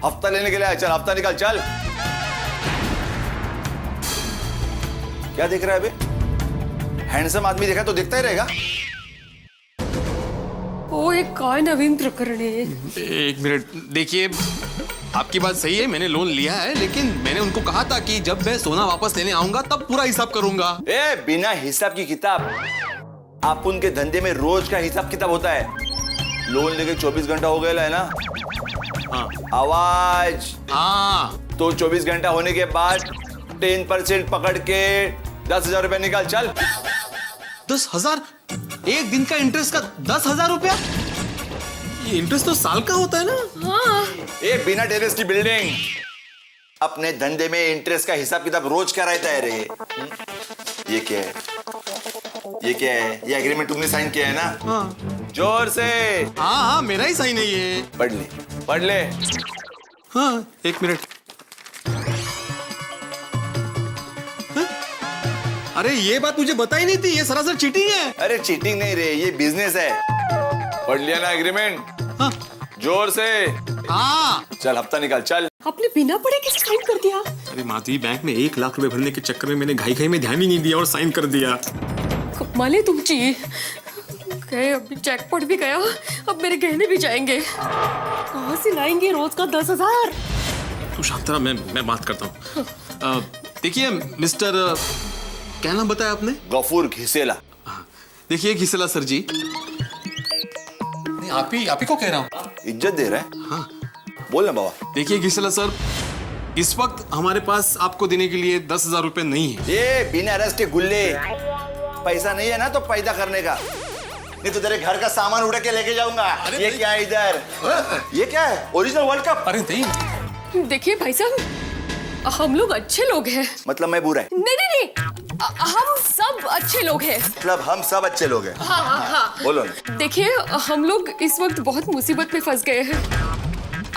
Speaker 20: हफ्ता लेने के लिए चल, हफ्ता निकाल चल। क्या देख रहा है अबे? हैंडसम आदमी देखा तो देखता ही रहेगा।
Speaker 5: वो एक काय नवीन प्रकरण है।
Speaker 6: एक मिनट, देखिए आपकी बात सही है, मैंने लोन लिया है, लेकिन मैंने उनको कहा था कि जब मैं सोना वापस लेने आऊंगा तब पूरा हिसाब करूंगा।
Speaker 20: बिना हिसाब की किताब? आप उनके धंधे में रोज का हिसाब किताब होता है। लोन लेके 24 घंटा हो गया है ना?
Speaker 6: हाँ।
Speaker 20: आवाज।
Speaker 6: हाँ।
Speaker 20: तो 24 घंटा होने के बाद 10% पकड़ के 10,000 रुपया निकाल चल।
Speaker 6: 10,000? एक दिन का इंटरेस्ट का 10,000 रुपया? ये इंटरेस्ट तो साल का होता है ना?
Speaker 5: हाँ।
Speaker 20: बिना टेरेस की बिल्डिंग, अपने धंधे में इंटरेस्ट का हिसाब किताब रोज का रहता है रे। ये क्या है? ये क्या है? ये एग्रीमेंट तुमने साइन किया है ना?
Speaker 6: हाँ।
Speaker 20: जोर से।
Speaker 6: हाँ, मेरा ही साइन है ये।
Speaker 20: पढ़ ले, पढ़ ले।
Speaker 6: हाँ, एक मिनट। अरे ये बात मुझे बताई नहीं थी, ये सरासर चीटिंग है।
Speaker 20: अरे चीटिंग नहीं रे, ये बिजनेस है। पढ़ लिया ना एग्रीमेंट?
Speaker 6: हाँ।
Speaker 20: जोर से।
Speaker 6: हाँ।
Speaker 20: चल हफ्ता निकाल चल।
Speaker 5: आपने बिना पढ़े कैसे साइन कर दिया?
Speaker 6: अरे माधवी, बैंक में 1 लाख रुपए भरने के चक्कर में मैंने घाई में ध्यान ही नहीं दिया और साइन कर दिया।
Speaker 5: कमाले तुमची। गए, अभी जैकपॉट भी गया, अब मेरे गहने भी जाएंगे। कहाँ से लाएंगे रोज का 10,000?
Speaker 6: तू शांत रहा, मैं बात करता हूँ। देखिए मिस्टर, क्या नाम बताया आपने?
Speaker 20: गफूर घिसेला।
Speaker 6: देखिए घिसेला सर जी, आप ही को कह रहा हूँ।
Speaker 20: इज्जत दे रहा है?
Speaker 6: हाँ।
Speaker 20: बोल ना बाबा।
Speaker 6: देखिए घिसेला सर, इस वक्त हमारे पास आपको देने के लिए 10,000 रुपए नहीं है।
Speaker 20: ये बिना रस के गुल्ले, पैसा नहीं है ना तो पैदा करने का, नहीं तो तेरे घर का सामान उड़ा के लेके जाऊंगा। ये क्या है इधर? ये क्या है? Original world cup?
Speaker 6: अरे नहीं।
Speaker 5: देखिए भाई साहब, हम लोग अच्छे लोग हैं।
Speaker 20: मतलब मैं बुरा है?
Speaker 5: नहीं, हम सब अच्छे लोग हैं।
Speaker 20: मतलब हम सब अच्छे लोग हैं?
Speaker 5: हाँ।
Speaker 20: बोलो ना।
Speaker 5: देखिए, हम लोग इस वक्त बहुत मुसीबत में फंस गए हैं।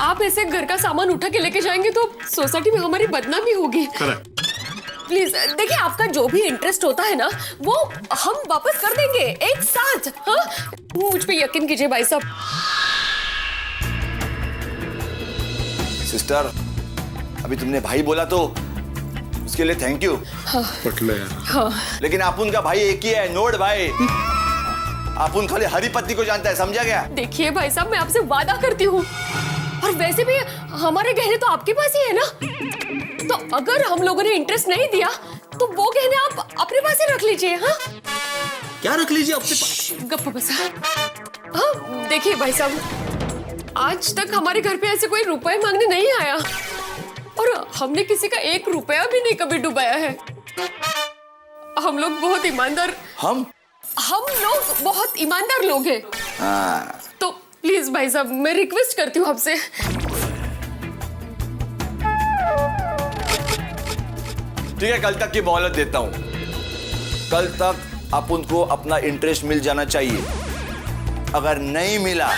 Speaker 5: आप ऐसे घर का सामान उठा के लेके जाएंगे तो सोसाइटी में हमारी बदनामी होगी। प्लीज देखिए, आपका जो भी इंटरेस्ट होता है ना, वो हम वापस कर देंगे एक साथ। हाँ, मुझ पे यकीन कीजिए भाई साहब।
Speaker 20: सिस्टर, अभी तुमने भाई बोला तो उसके लिए थैंक यू।
Speaker 5: हाँ। हाँ।
Speaker 20: लेकिन अपुन का भाई एक ही है, नोड भाई। अपुन खाली हरी पत्नी को जानता है, समझा गया?
Speaker 5: देखिए भाई साहब, मैं आपसे वादा करती हूँ, और वैसे भी हमारे गहने तो आपके पास ही है ना, तो अगर हम लोगों ने इंटरेस्ट नहीं दिया तो वो गहने आप अपने पास ही रख लीजिए। हाँ,
Speaker 6: क्या रख लीजिए अपने पास?
Speaker 5: गप्पा बसा। हाँ, देखिए भाई साहब, आज तक हमारे घर पे ऐसे कोई रुपए मांगने नहीं आया, और हमने किसी का 1 रुपया भी नहीं कभी डुबाया है। हम लोग बहुत ईमानदार। हम लोग बहुत ईमानदार लोग हैं।
Speaker 20: हाँ।
Speaker 5: तो प्लीज भाई साहब, मैं रिक्वेस्ट करती हूँ आपसे।
Speaker 20: ठीक है, कल तक की मोहलत देता हूँ। कल तक अपन को अपना इंटरेस्ट मिल जाना चाहिए। अगर नहीं मिला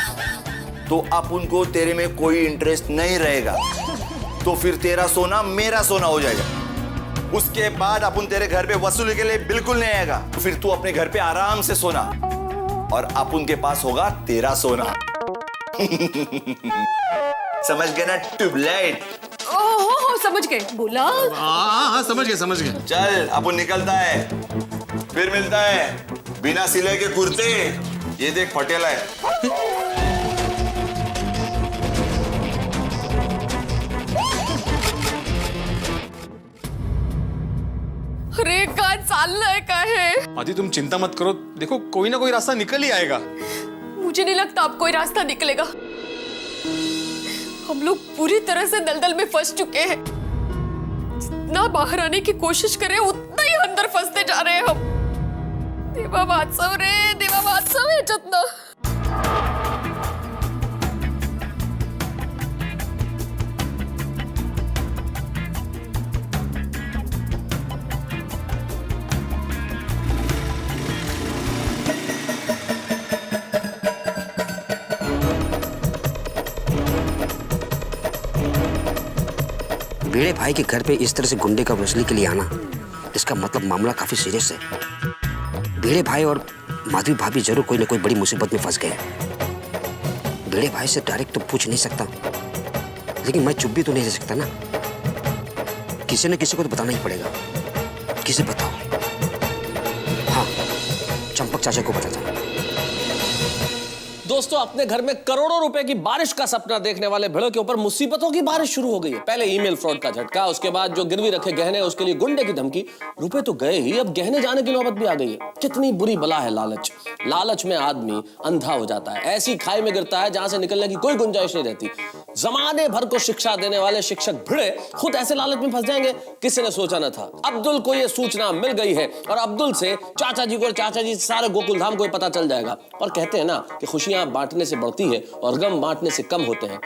Speaker 20: तो अपन को तेरे में कोई इंटरेस्ट नहीं रहेगा, तो फिर तेरा सोना मेरा सोना हो जाएगा। उसके बाद अपन तेरे घर पे वसूली के लिए बिल्कुल नहीं आएगा, तो फिर तू अपने घर पे आराम से सोना, और अपन के पास होगा तेरा सोना। समझ गए ना ट्यूबलाइट?
Speaker 5: ओहो, समझ गए। बोला?
Speaker 6: हाँ, समझ गए।
Speaker 20: चल अपन निकलता है, फिर मिलता है। बिना सिले के कुर्ते, ये देख फटेला है।
Speaker 5: अरे का चाललंय काय है?
Speaker 6: आदि तुम चिंता मत करो, देखो कोई ना कोई रास्ता निकल ही आएगा।
Speaker 5: मुझे नहीं लगता अब कोई रास्ता निकलेगा। हम लोग पूरी तरह से दलदल में फंस चुके हैं। जितना बाहर आने की कोशिश करें उतना ही अंदर फंसते जा रहे हैं हम। देवा वात्सव है जितना।
Speaker 2: भिड़े भाई के घर पे इस तरह से गुंडे का वसूली के लिए आना इसका मतलब मामला काफी सीरियस है। भिड़े भाई और माधवी भाभी जरूर कोई ना कोई बड़ी मुसीबत में फंस गए। भिड़े भाई से डायरेक्ट तो पूछ नहीं सकता, लेकिन मैं चुप भी तो नहीं रह सकता ना। किसी न किसी को तो बताना ही पड़ेगा। किसे बताओ? हाँ, चंपक चाचा को बताता हूँ।
Speaker 11: दोस्तों, अपने घर में करोड़ों रुपए की बारिश का सपना देखने वाले भिड़ों के ऊपर मुसीबतों की बारिश शुरू हो गई है। पहले ईमेल फ्रॉड का झटका, उसके बाद जो गिरवी रखे गहने उसके लिए गुंडे की धमकी। रुपए तो गए ही, अब गहने जाने की नौबत भी आ गई है। कितनी बुरी बला है लालच। लालच में आदमी अंधा हो जाता है, ऐसी खाई में गिरता है जहां से निकलने की कोई गुंजाइश नहीं रहती। जमाने भर को शिक्षा देने वाले शिक्षक भिड़े खुद ऐसे लालच में फंस जाएंगे, किसी ने सोचा न था। अब्दुल को यह सूचना मिल गई है और अब्दुल से चाचा जी को और चाचा जी से सारे गोकुलधाम को पता चल जाएगा। और कहते हैं ना कि खुशियां बांटने से बढ़ती है और गम बांटने से कम होते हैं।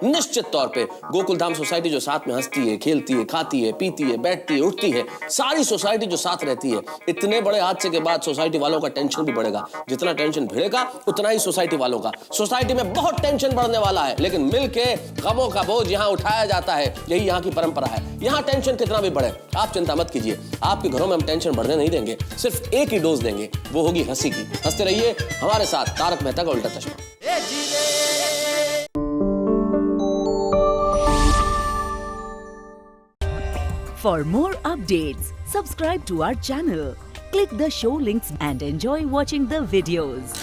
Speaker 11: निश्चित तौर पे गोकुलधाम सोसाइटी जो साथ में हंसती है, खेलती है, खाती है, पीती है, बैठती है, उठती है, सारी सोसाइटी जो साथ रहती है, इतने बड़े हादसे के बाद सोसाइटी वालों का टेंशन भी बढ़ेगा। जितना टेंशन भिड़ेगा उतना ही सोसाइटी वालों का। सोसाइटी में बहुत टेंशन बढ़ने वाला है, लेकिन मिलके गमों का बोझ यहाँ उठाया जाता है। यही यहाँ की परंपरा है। यहाँ टेंशन कितना भी बढ़े, आप चिंता मत कीजिए। आपके घरों में हम टेंशन बढ़ने नहीं देंगे, सिर्फ एक ही डोज देंगे, वो होगी हंसी की। हंसते रहिए हमारे साथ, तारक मेहता का उल्टा चश्मा।
Speaker 22: For more updates, subscribe to our channel, click the show links and enjoy watching the videos.